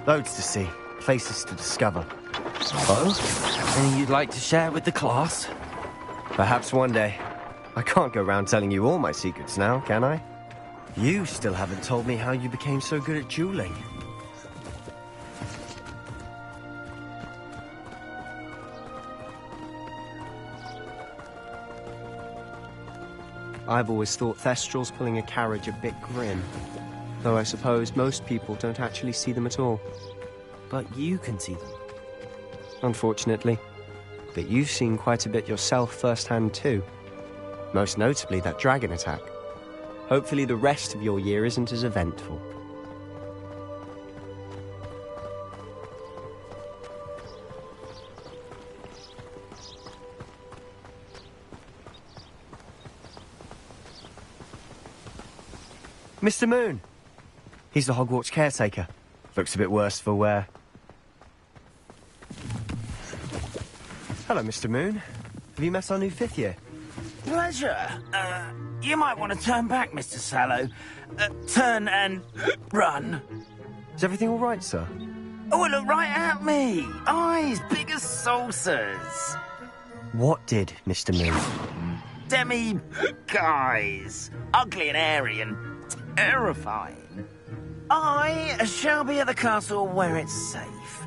Loads to see, places to discover. Oh? Any you'd like to share with the class? Perhaps one day. I can't go around telling you all my secrets now, can I? You still haven't told me how you became so good at dueling. I've always thought Thestrals pulling a carriage a bit grim. Though I suppose most people don't actually see them at all. But you can see them. Unfortunately. But you've seen quite a bit yourself firsthand too. Most notably that dragon attack. Hopefully the rest of your year isn't as eventful. Mr. Moon! He's the Hogwarts caretaker. Looks a bit worse for wear. Hello, Mr. Moon. Have you met our new 5th year? Pleasure. You might want to turn back, Mr. Sallow. Turn and run. Is everything all right, sir? Oh, look right at me. Eyes big as saucers. What did, Mr. Moon? Demi-guys. Ugly and airy and terrifying. I shall be at the castle where it's safe.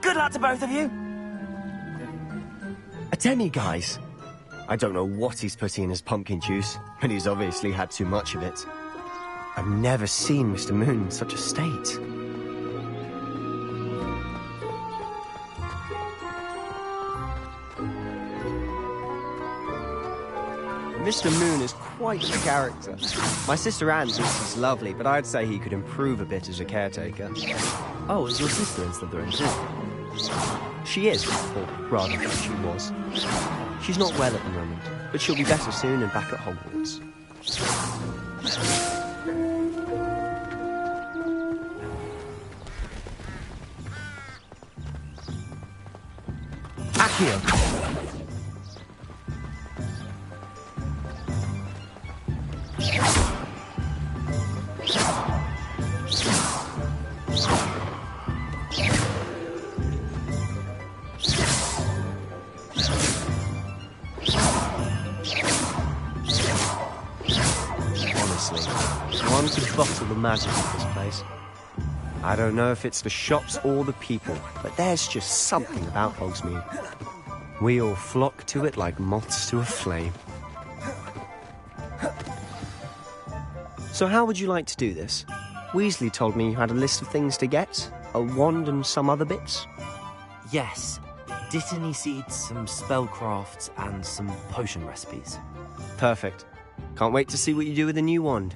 Good luck to both of you. A demi-guise? I don't know what he's putting in his pumpkin juice, but he's obviously had too much of it. I've never seen Mr. Moon in such a state. Mr. Moon is quite a character. My sister Anne thinks he's lovely, but I'd say he could improve a bit as a caretaker. Oh, is your sister in Slytherin too? She is, or rather, she was. She's not well at the moment, but she'll be better soon and back at Hogwarts. Accio. One could bottle the magic of this place. I don't know if it's the shops or the people, but there's just something about Hogsmeade. We all flock to it like moths to a flame. So how would you like to do this? Weasley told me you had a list of things to get, a wand and some other bits. Yes. Dittany seeds, some spellcrafts, and some potion recipes. Perfect. Can't wait to see what you do with the new wand.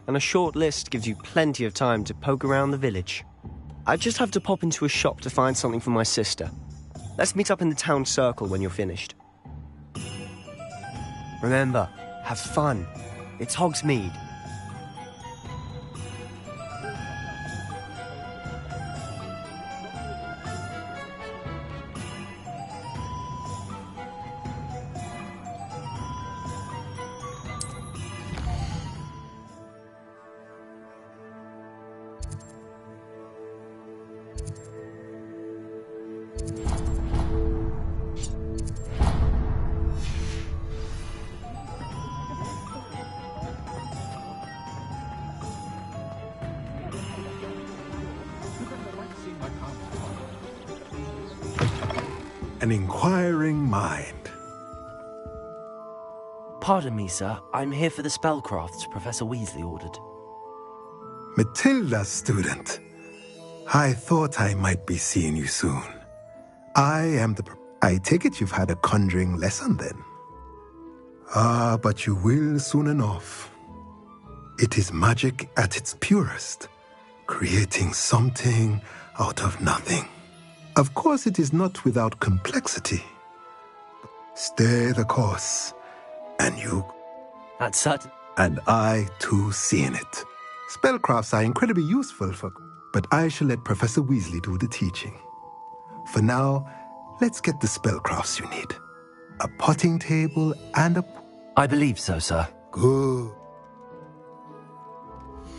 And a short list gives you plenty of time to poke around the village. I just have to pop into a shop to find something for my sister. Let's meet up in the town circle when you're finished. Remember, have fun. It's Hogsmeade. An inquiring mind. Pardon me, sir. I'm here for the spellcrafts Professor Weasley ordered. Matilda, student. I thought I might be seeing you soon. I take it you've had a conjuring lesson then? Ah, but you will soon enough. It is magic at its purest, creating something out of nothing. Of course, it is not without complexity. Stay the course, and you... That's certain. And I, too, seeing it. Spellcrafts are incredibly useful but I shall let Professor Weasley do the teaching. For now, let's get the spellcrafts you need. A potting table and a... I believe so, sir. Good.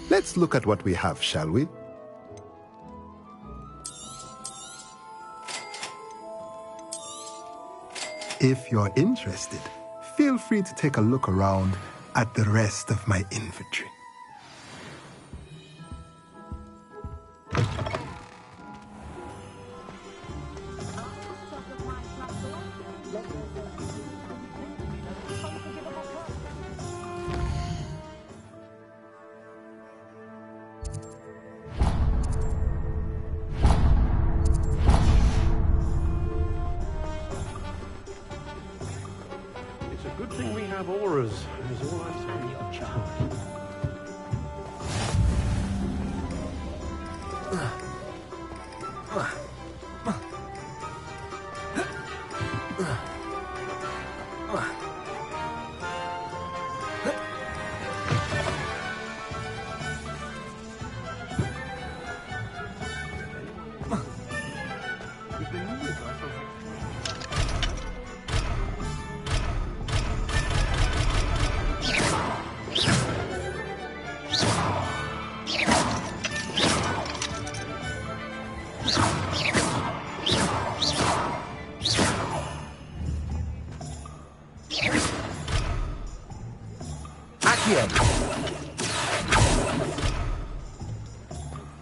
Let's look at what we have, shall we? If you're interested, feel free to take a look around at the rest of my inventory. It's a good thing we have auras, is all I'm saying.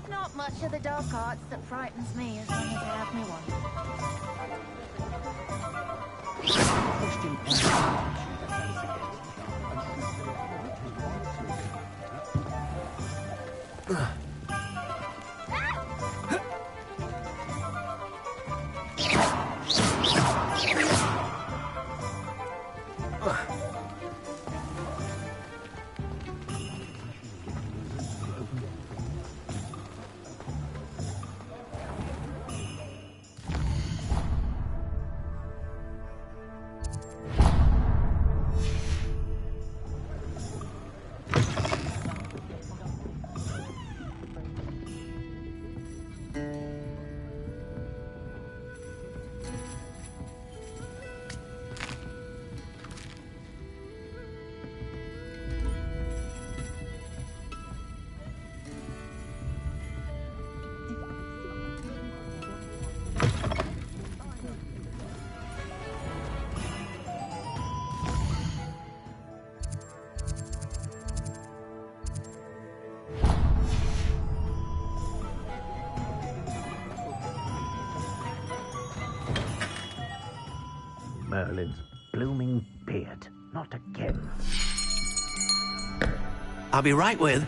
Not much of the dark arts that frightens me as long as I have me one. Merlin's blooming beard. Not again. I'll be right with...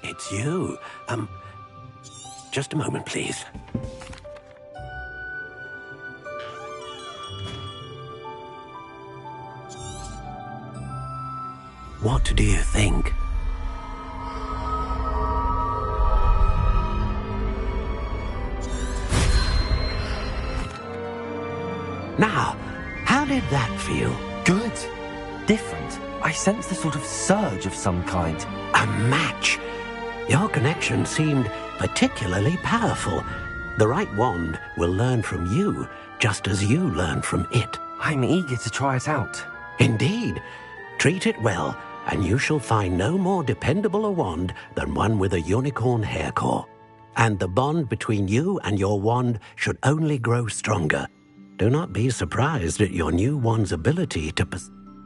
it's you. Just a moment, please. What do you think? Now, how did that feel? Good. Different. I sensed a sort of surge of some kind. A match. Your connection seemed particularly powerful. The right wand will learn from you, just as you learn from it. I'm eager to try it out. Indeed. Treat it well, and you shall find no more dependable a wand than one with a unicorn hair core. And the bond between you and your wand should only grow stronger. Do not be surprised at your new wand's ability to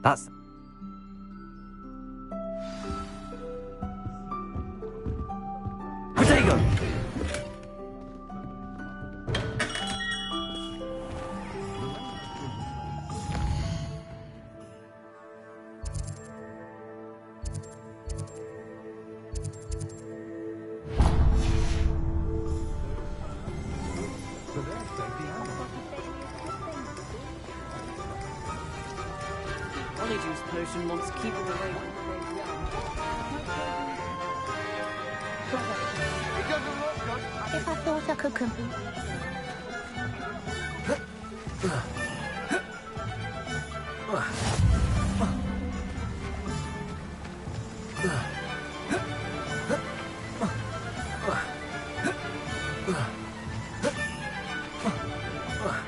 That's... Protego! Polyjuice potion wants keeping away. If I thought I could compete.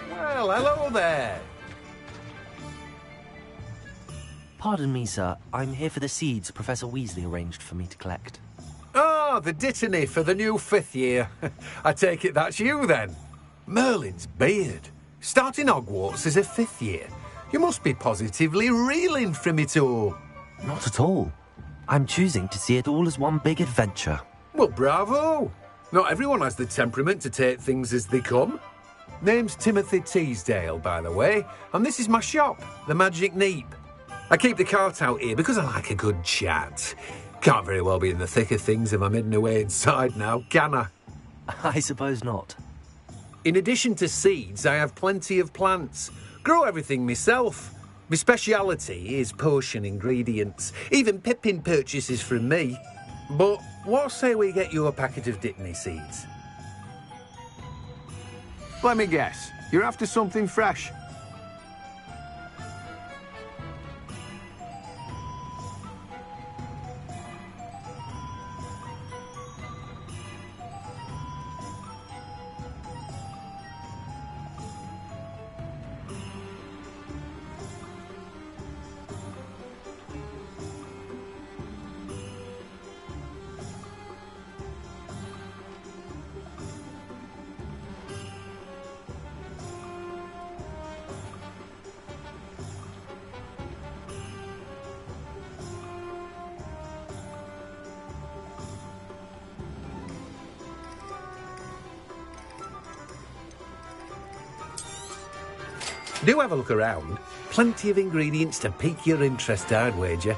Well, hello there. Pardon me, sir. I'm here for the seeds Professor Weasley arranged for me to collect. Ah, the dittany for the new 5th year. I take it that's you, then. Merlin's beard. Starting Hogwarts as a 5th year. You must be positively reeling from it all. Not at all. I'm choosing to see it all as one big adventure. Well, bravo. Not everyone has the temperament to take things as they come. Name's Timothy Teasdale, by the way, and this is my shop, the Magic Neep. I keep the cart out here because I like a good chat. Can't very well be in the thick of things if I'm hidden away inside now, can I? I suppose not. In addition to seeds, I have plenty of plants. Grow everything myself. My speciality is potion ingredients. Even Pippin purchases from me. But what say we get you a packet of Dittany seeds? Let me guess. You're after something fresh. Do have a look around. Plenty of ingredients to pique your interest, I'd wager.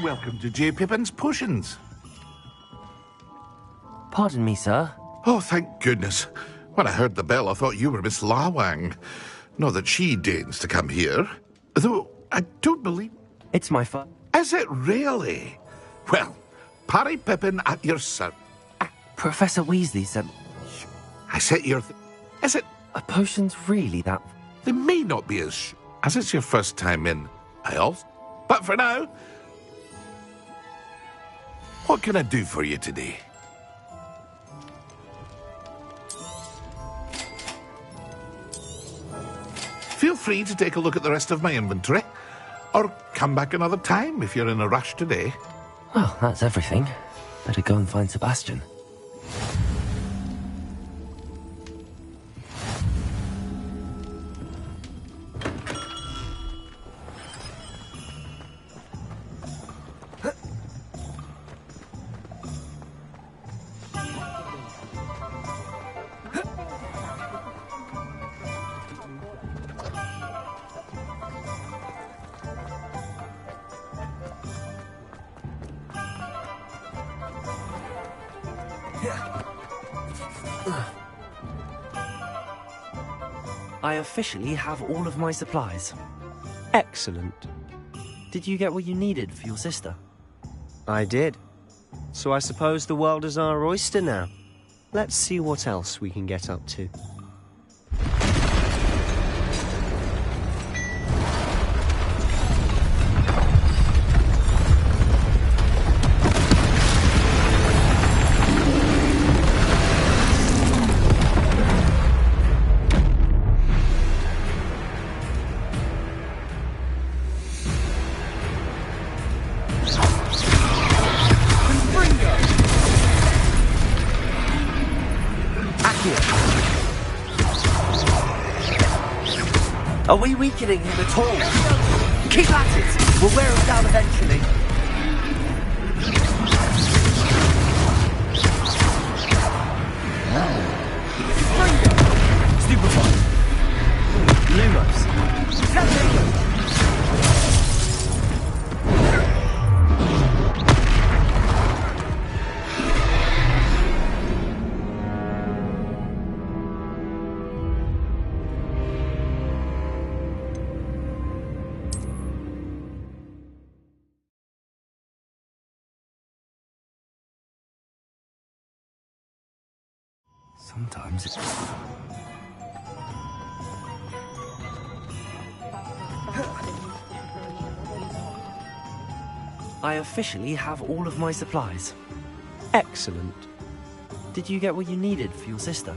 Welcome to J. Pippin's Potions. Pardon me, sir. Oh, thank goodness. When I heard the bell, I thought you were Miss Lawang. Not that she deigns to come here. Though, I don't believe... It's my fun. Is it really? Well, Parry Pippin at your service. Professor Weasley said... I said Is it... Are potions really that... They may not be as it's your first time in. But for now, what can I do for you today? Feel free to take a look at the rest of my inventory, or come back another time if you're in a rush today. Well, that's everything. Better go and find Sebastian. I officially have all of my supplies. Excellent. Did you get what you needed for your sister? I did. So I suppose the world is our oyster now. Let's see what else we can get up to. Are we weakening him at all? Keep at it! We'll wear him down eventually. Stupefy. Lumos. Sometimes it's... I officially have all of my supplies. Excellent. Did you get what you needed for your sister?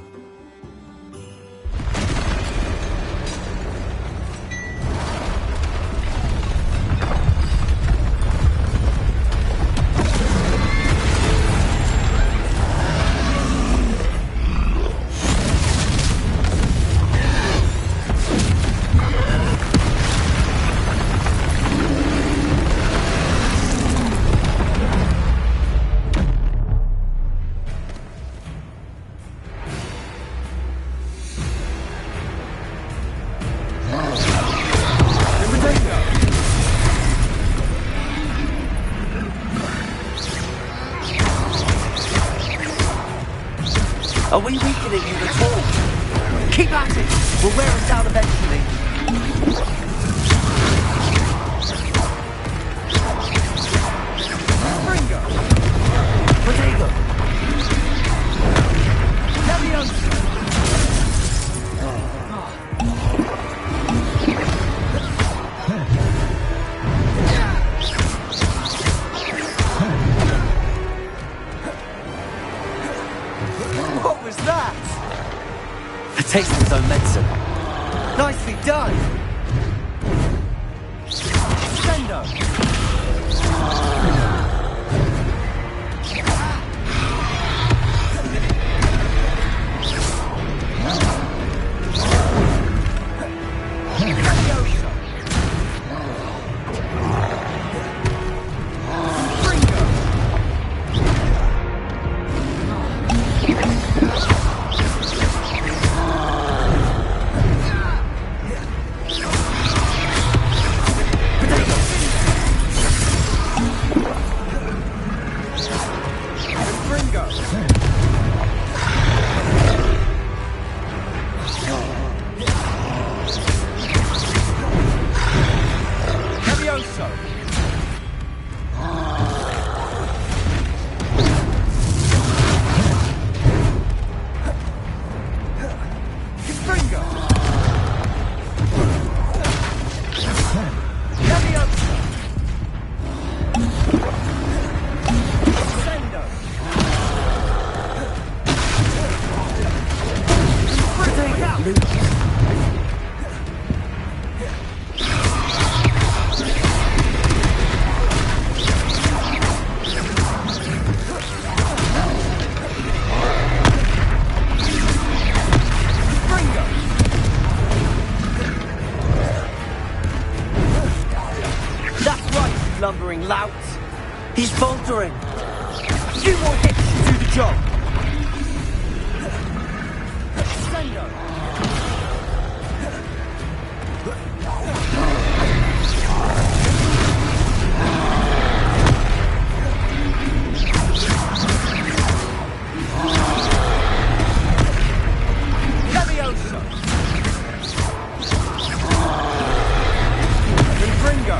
Are we weakening him at all? Keep at it! We'll wear him down eventually. Ringo! Potato! Leviosa! What was that? A taste of his own medicine. Nicely done. Sendo. lumbering lout. He's faltering. Few more hits to do the job. Sendo. Levioso. Confringo.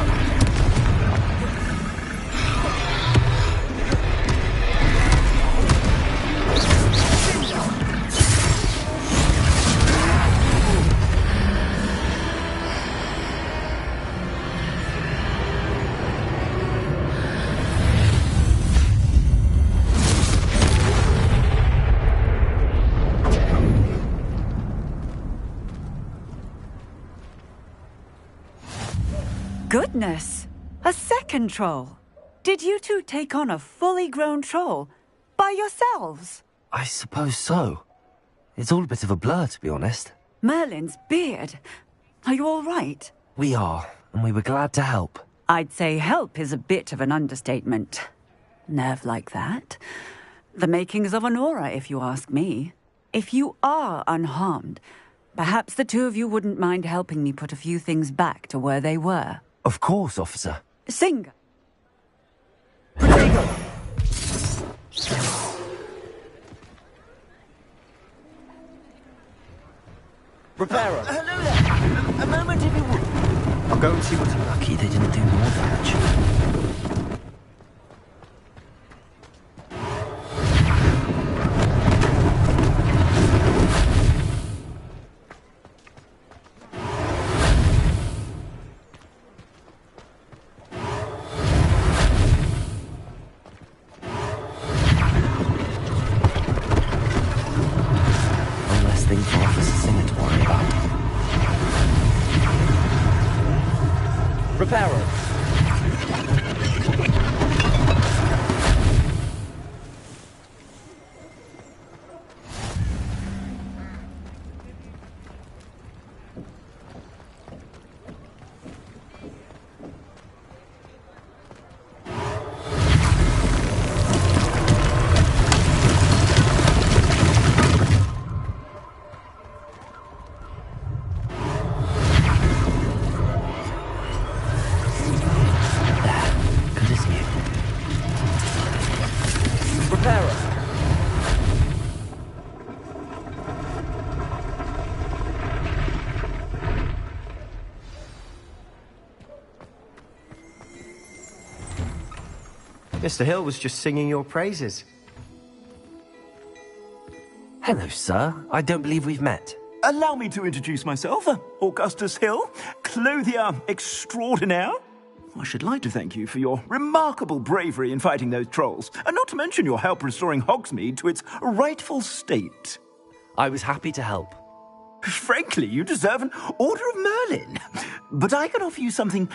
Goodness! A second troll! Did you two take on a fully grown troll? By yourselves? I suppose so. It's all a bit of a blur, to be honest. Merlin's beard. Are you all right? We are, and we were glad to help. I'd say help is a bit of an understatement. Nerve like that. The makings of an aura, if you ask me. If you are unharmed, perhaps the two of you wouldn't mind helping me put a few things back to where they were. Of course, officer. Singer. Reparo. Hello there. A moment if you would. I'll go and see what's lucky they didn't do more damage. Mr. Hill was just singing your praises. Hello, sir. I don't believe we've met. Allow me to introduce myself, Augustus Hill, clothier extraordinaire. I should like to thank you for your remarkable bravery in fighting those trolls, and not to mention your help restoring Hogsmeade to its rightful state. I was happy to help. Frankly, you deserve an Order of Merlin. But I can offer you something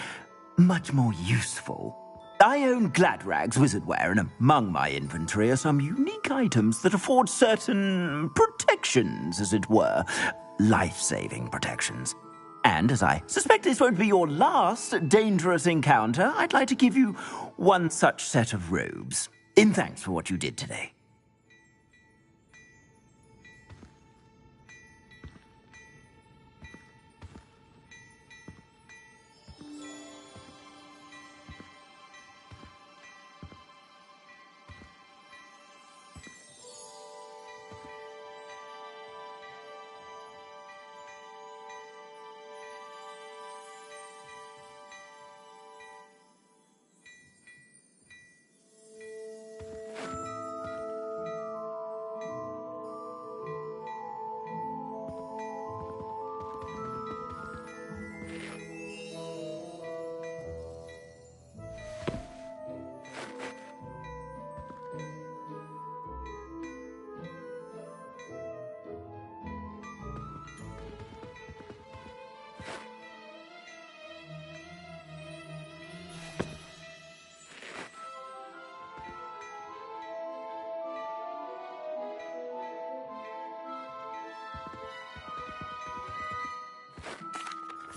much more useful. I own Gladrag's wizardware, and among my inventory are some unique items that afford certain protections, as it were. Life-saving protections. And as I suspect this won't be your last dangerous encounter, I'd like to give you one such set of robes, in thanks for what you did today.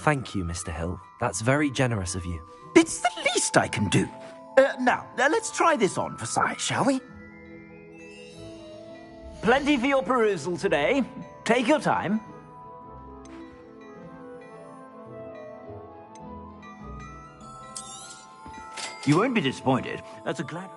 Thank you, Mr. Hill. That's very generous of you. It's the least I can do. Now, let's try this on for size, shall we? Plenty for your perusal today. Take your time. You won't be disappointed. That's a glad...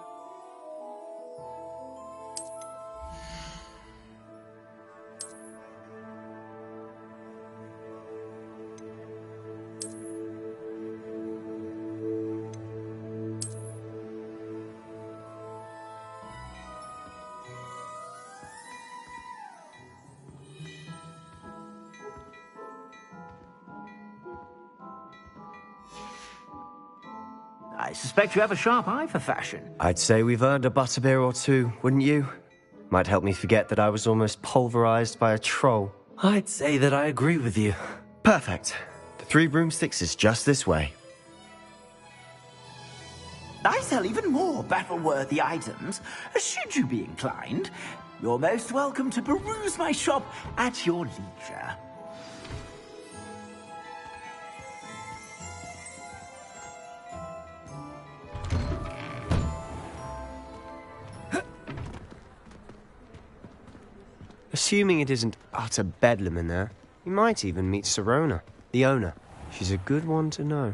I suspect you have a sharp eye for fashion. I'd say we've earned a butterbeer or two, wouldn't you? Might help me forget that I was almost pulverized by a troll. I'd say that I agree with you. Perfect. The 3 broomsticks is just this way. I sell even more battle-worthy items, should you be inclined. You're most welcome to peruse my shop at your leisure. Assuming it isn't utter bedlam in there, you might even meet Sirona, the owner. She's a good one to know.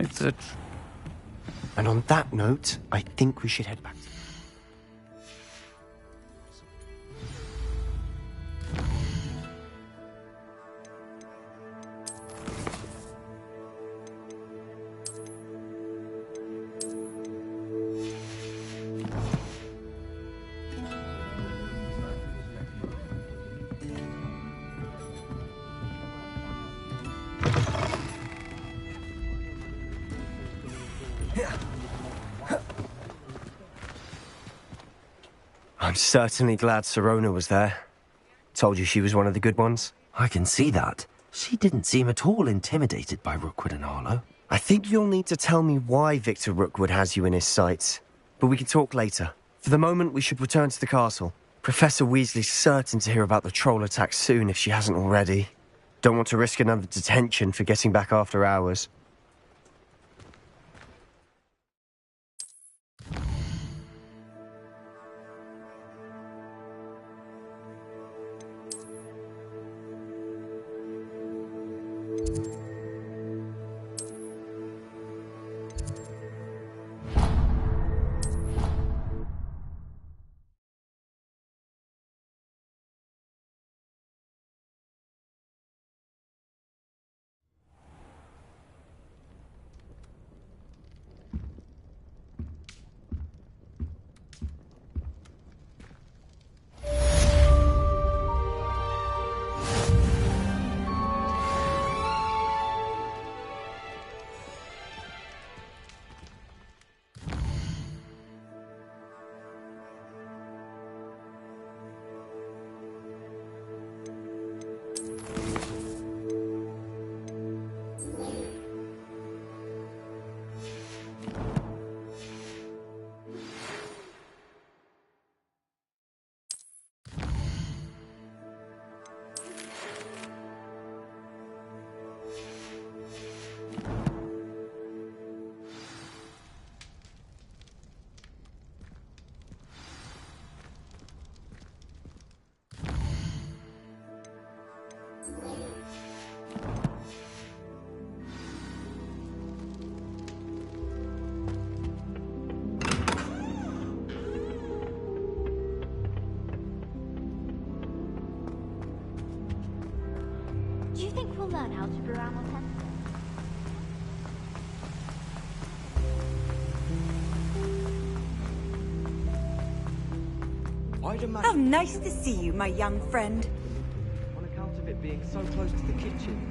It's a... And on that note, I think we should head back. I'm certainly glad Sirona was there. Told you she was one of the good ones. I can see that. She didn't seem at all intimidated by Rookwood and Harlow. I think you'll need to tell me why Victor Rookwood has you in his sights. But we can talk later. For the moment, we should return to the castle. Professor Weasley's certain to hear about the troll attack soon if she hasn't already. Don't want to risk another detention for getting back after hours. Do you think we'll learn algebra, Hamilton? How nice to see you, my young friend. On account of it being so close to the kitchen.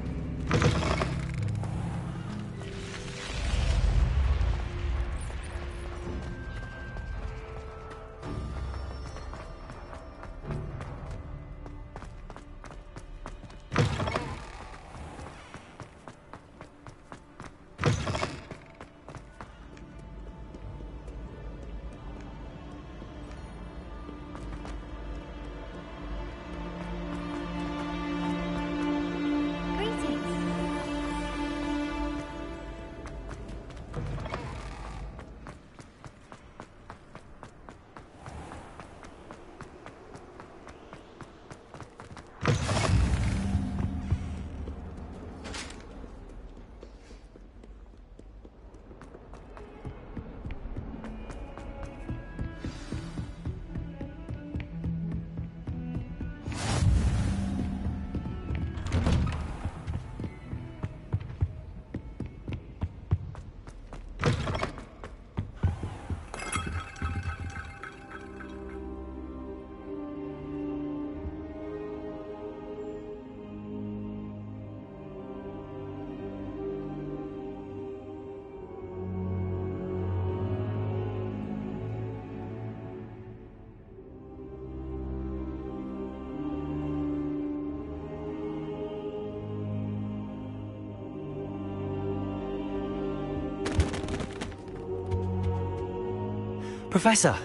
Professor,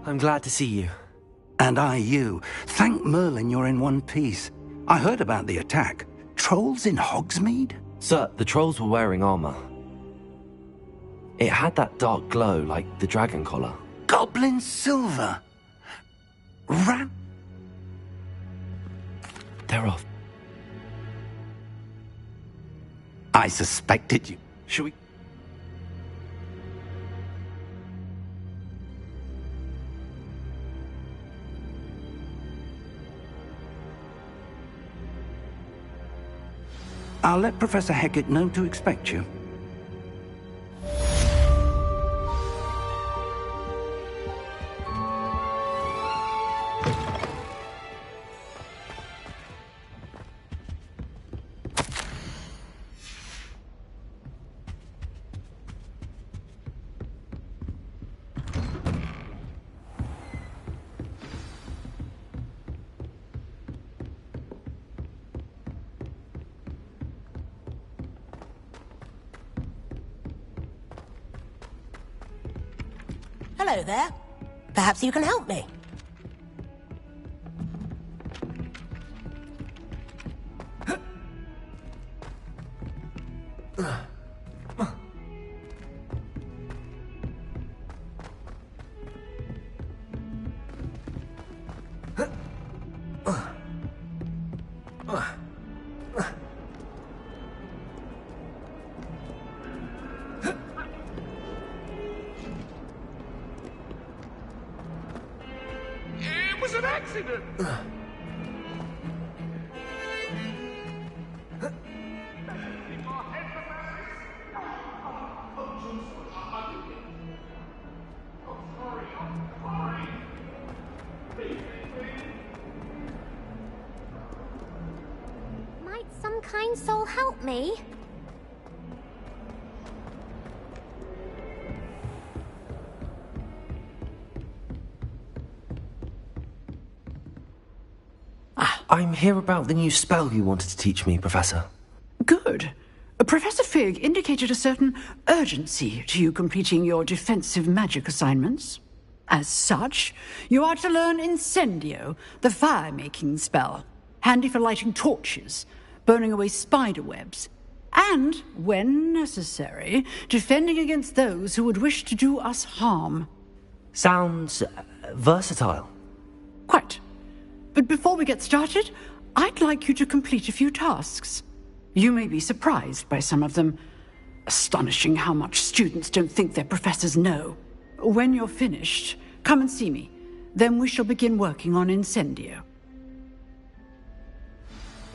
I'm glad to see you. And I you. Thank Merlin you're in one piece. I heard about the attack. Trolls in Hogsmeade? Sir, the trolls were wearing armor. It had that dark glow like the dragon collar. Goblin silver. Rat. They're off. I suspected you. Shall we? I'll let Professor Hecat know to expect you. Hello there. Perhaps you can help me. It was an accident. Might some kind soul help me? I'm here about the new spell you wanted to teach me, Professor. Good. Professor Fig indicated a certain urgency to you completing your defensive magic assignments. As such, you are to learn Incendio, the fire-making spell, handy for lighting torches, burning away spider webs, and, when necessary, defending against those who would wish to do us harm. Sounds versatile. Quite. But before we get started, I'd like you to complete a few tasks. You may be surprised by some of them. Astonishing how much students don't think their professors know. When you're finished, come and see me. Then we shall begin working on Incendio.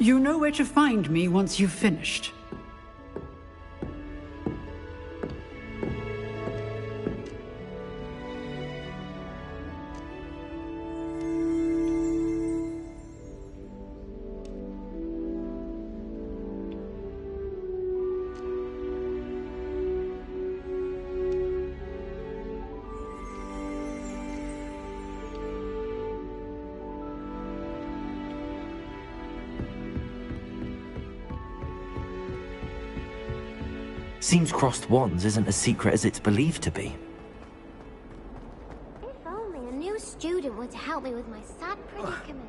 You know where to find me once you've finished. Seems crossed wands isn't as secret as it's believed to be. If only a new student were to help me with my sad predicament.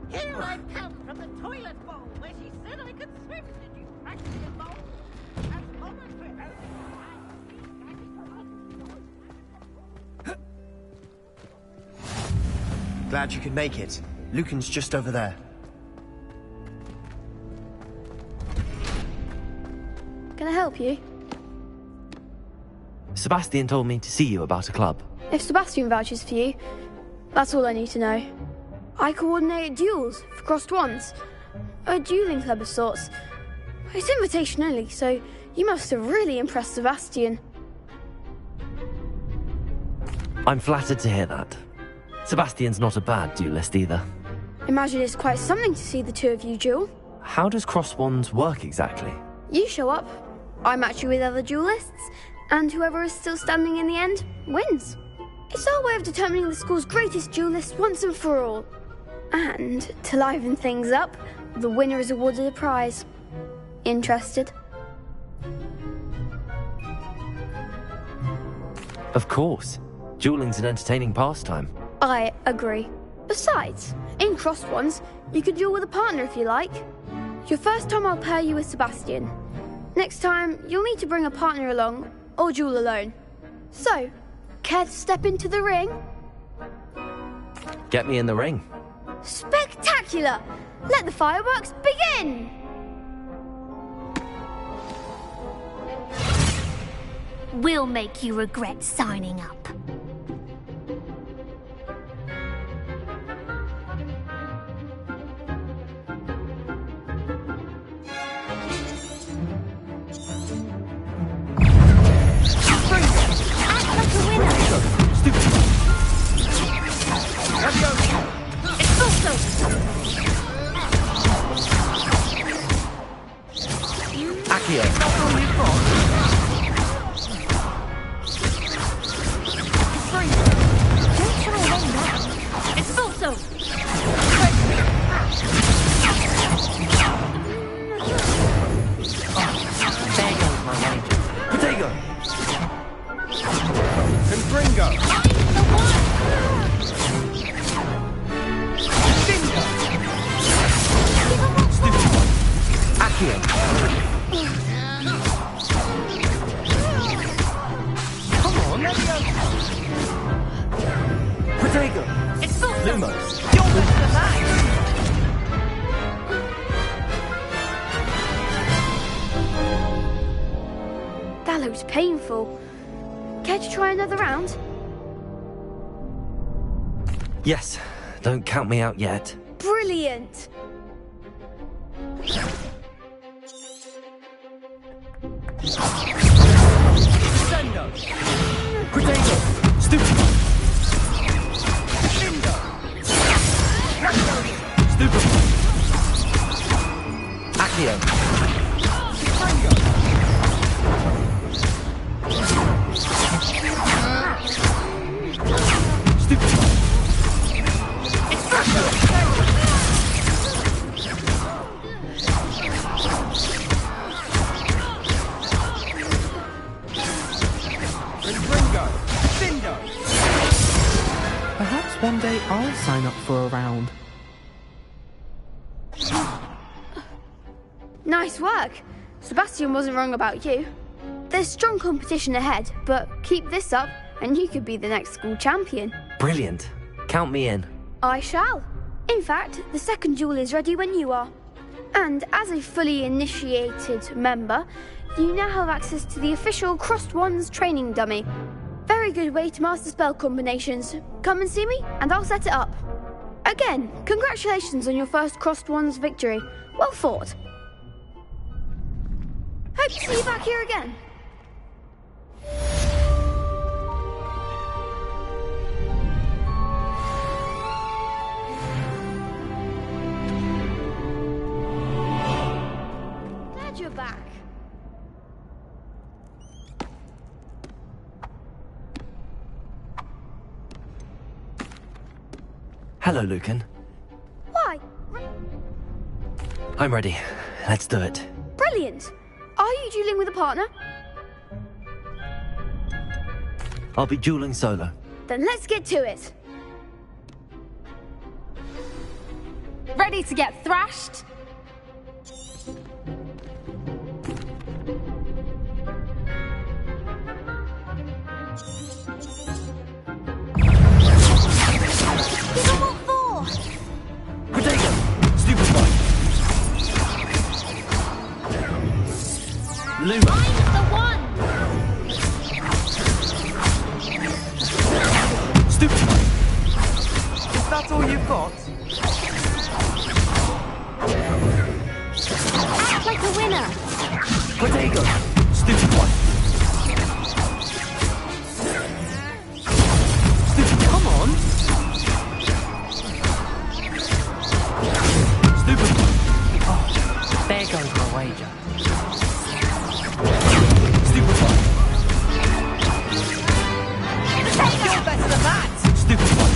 Here I come from the toilet bowl where she said I could swim. Did you practice your bowl? As Homer's Glad you could make it. Lucan's just over there. Can I help you? Sebastian told me to see you about a club. If Sebastian vouches for you, That's all I need to know. I coordinate duels for crossed ones. A dueling club of sorts. It's invitation only, so you must have really impressed Sebastian. I'm flattered to hear that. Sebastian's not a bad duelist either. Imagine it's quite something to see the two of you duel. How does cross wands work exactly? You show up, I match you with other duelists, and whoever is still standing in the end wins. It's our way of determining the school's greatest duelist once and for all. And to liven things up, the winner is awarded a prize. Interested? Of course. Dueling's an entertaining pastime. I agree. Besides, in crossed ones, you can duel with a partner if you like. Your first time I'll pair you with Sebastian. Next time, you'll need to bring a partner along, or duel alone. So, care to step into the ring? Get me in the ring. Spectacular! Let the fireworks begin! We'll make you regret signing up. That looks painful. Care to try another round? Yes. Don't count me out yet. Brilliant! Perhaps one day I'll sign up for a round. Nice work. Sebastian wasn't wrong about you. There's strong competition ahead, but keep this up and you could be the next school champion. Brilliant. Count me in. I shall. In fact, the second duel is ready when you are. And as a fully initiated member, you now have access to the official Crossed Wands training dummy. Very good way to master spell combinations. Come and see me, and I'll set it up. Again, congratulations on your first Crossed Wands victory. Well fought. Hope to see you back here again. Glad you're back. Hello, Lucan. Why? I'm ready. Let's do it. Brilliant. Are you dueling with a partner? I'll be dueling solo. Then let's get to it. Ready to get thrashed? What for? Potato! Stupefy! Luma! I'm the one! Stupefy! That's all you've got? Act like a winner. Potato! Stupid one! Stupid, come on! Stupid one! Oh, there goes my wager. Stupid one! You're better than that! Stupid one!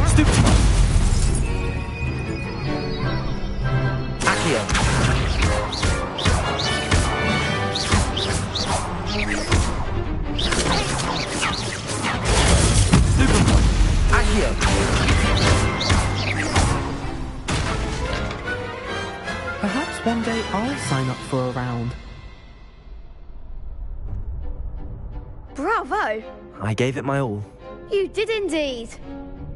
Stupid one! Accio! Stupid one! Accio! Perhaps one day I'll sign up for a round. Bravo! I gave it my all. You did indeed.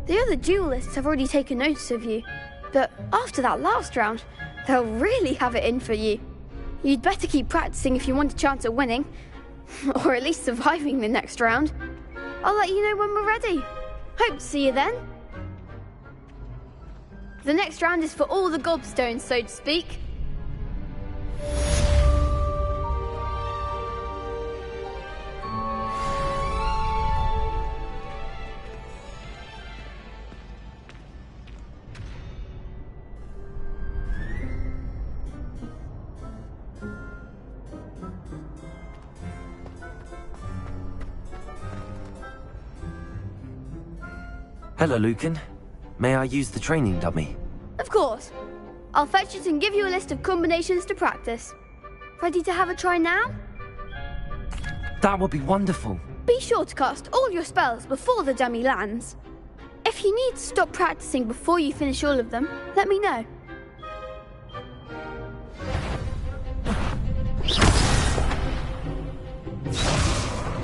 The other duelists have already taken notice of you, but after that last round, they'll really have it in for you. You'd better keep practicing if you want a chance at winning, or at least surviving the next round. I'll let you know when we're ready. Hope to see you then. The next round is for all the gobstones, so to speak. Hello, Lucan. May I use the training dummy? Of course. I'll fetch it and give you a list of combinations to practice. Ready to have a try now? That would be wonderful. Be sure to cast all your spells before the dummy lands. If you need to stop practicing before you finish all of them, let me know.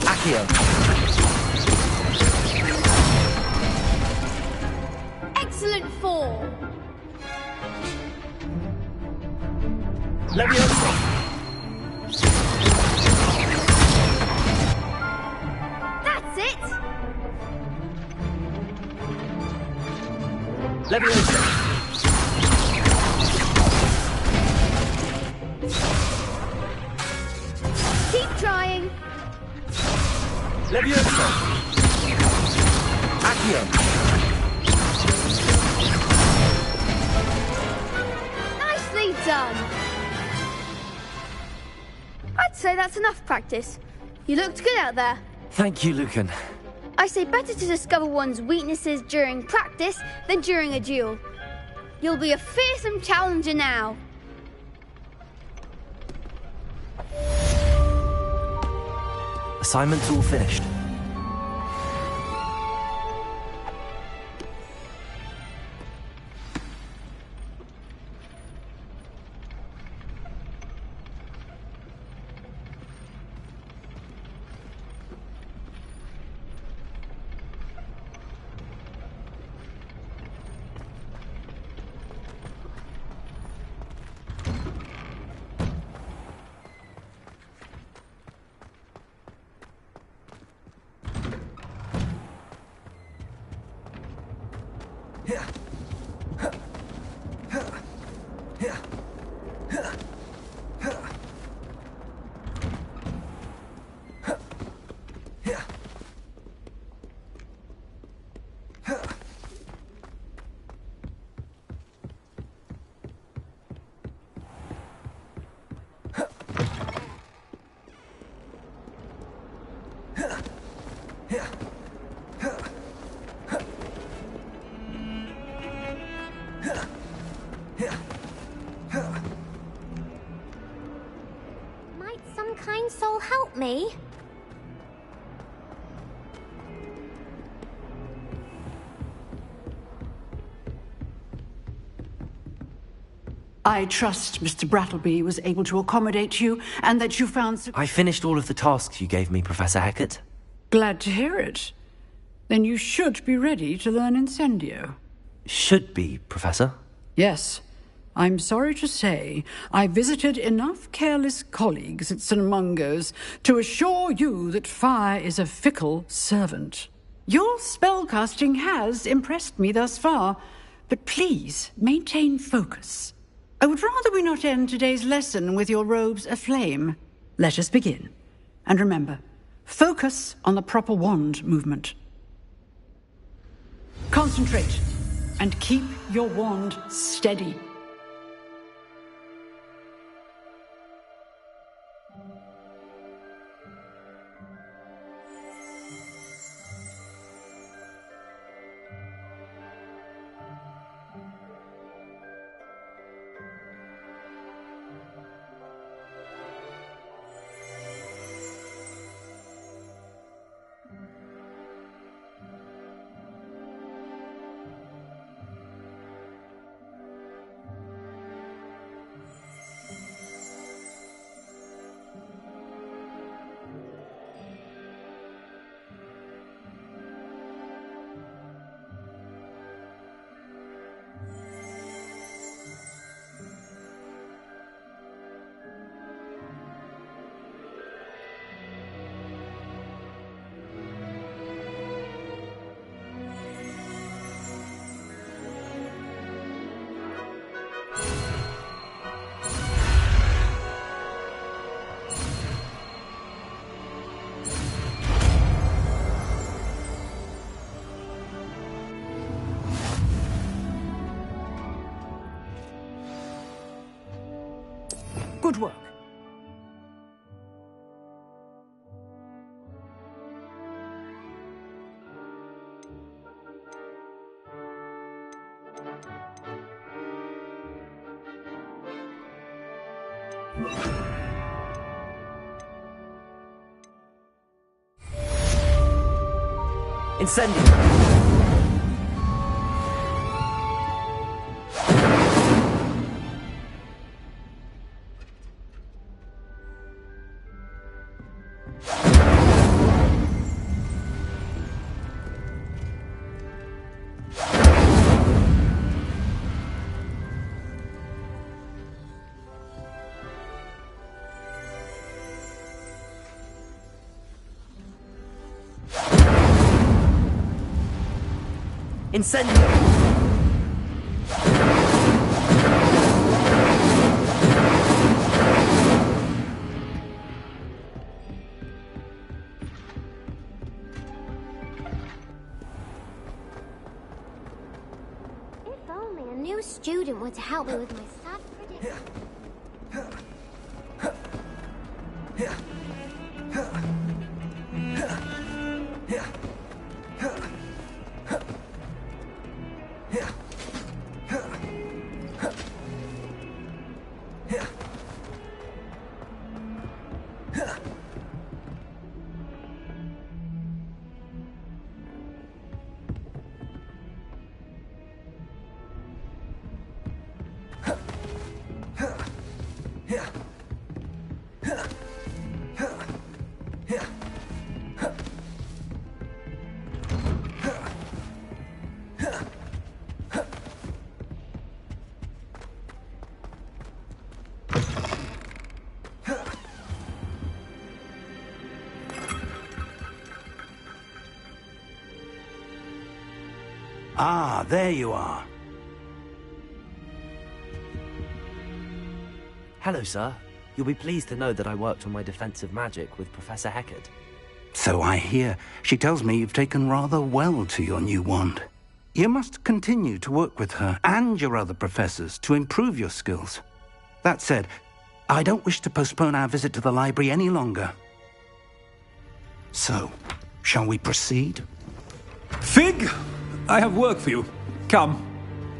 Accio! Excellent form! Leviosa! That's it! Leviosa! Keep trying! Leviosa! Accio! Nicely done! I'd say that's enough practice. You looked good out there. Thank you, Lucan. I say better to discover one's weaknesses during practice than during a duel. You'll be a fearsome challenger now. Assignment's all finished. Might some kind soul help me? I trust Mr. Brattleby was able to accommodate you and that you found... I finished all of the tasks you gave me, Professor Hackett. Glad to hear it. Then you should be ready to learn Incendio. Should be, Professor. Yes. I'm sorry to say I visited enough careless colleagues at St. Mungo's to assure you that fire is a fickle servant. Your spellcasting has impressed me thus far, but please maintain focus. I would rather we not end today's lesson with your robes aflame. Let us begin. And remember, focus on the proper wand movement. Concentrate and keep your wand steady. Good work. Incendio! Incendio! If only a new student were to help me with my sad predicament. Ah, there you are. Hello, sir. You'll be pleased to know that I worked on my defensive magic with Professor Heckard. So I hear. She tells me you've taken rather well to your new wand. You must continue to work with her and your other professors to improve your skills. That said, I don't wish to postpone our visit to the library any longer. So, shall we proceed? Fig! I have work for you. Come.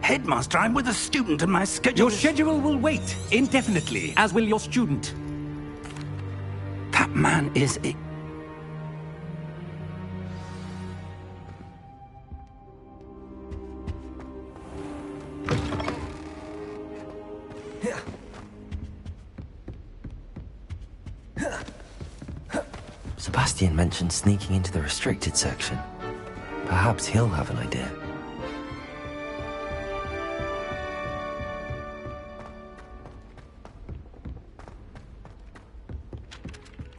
Headmaster, I'm with a student and my schedule... Your schedule will wait indefinitely, as will your student. That man is... Sebastian mentioned sneaking into the restricted section. Perhaps he'll have an idea.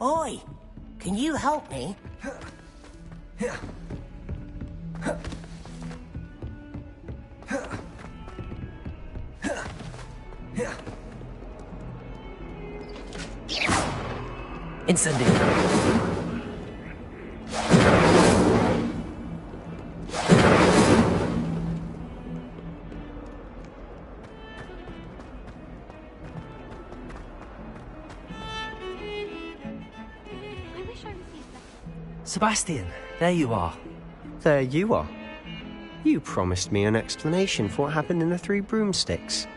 Oi! Can you help me? Incendio. Sebastian, there you are. There you are. You promised me an explanation for what happened in the Three Broomsticks.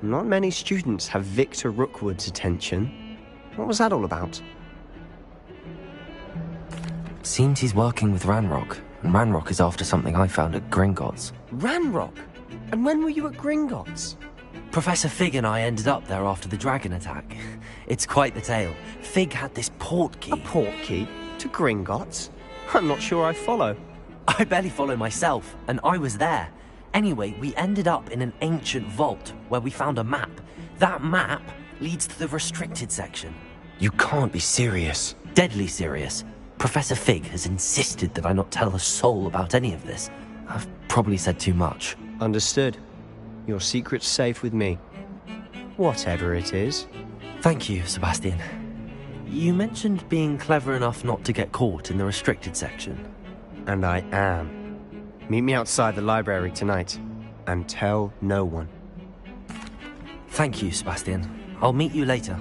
Not many students have Victor Rookwood's attention. What was that all about? Seems he's working with Ranrock, and Ranrock is after something I found at Gringotts. Ranrock? And when were you at Gringotts? Professor Fig and I ended up there after the dragon attack. It's quite the tale. Fig had this port key. A port key? To Gringotts? I'm not sure I follow. I barely follow myself, and I was there. Anyway, we ended up in an ancient vault where we found a map. That map leads to the restricted section. You can't be serious. Deadly serious. Professor Fig has insisted that I not tell a soul about any of this. I've probably said too much. Understood. Your secret's safe with me. Whatever it is. Thank you, Sebastian. You mentioned being clever enough not to get caught in the restricted section. And I am. Meet me outside the library tonight, and tell no one. Thank you, Sebastian. I'll meet you later.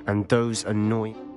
And those annoying...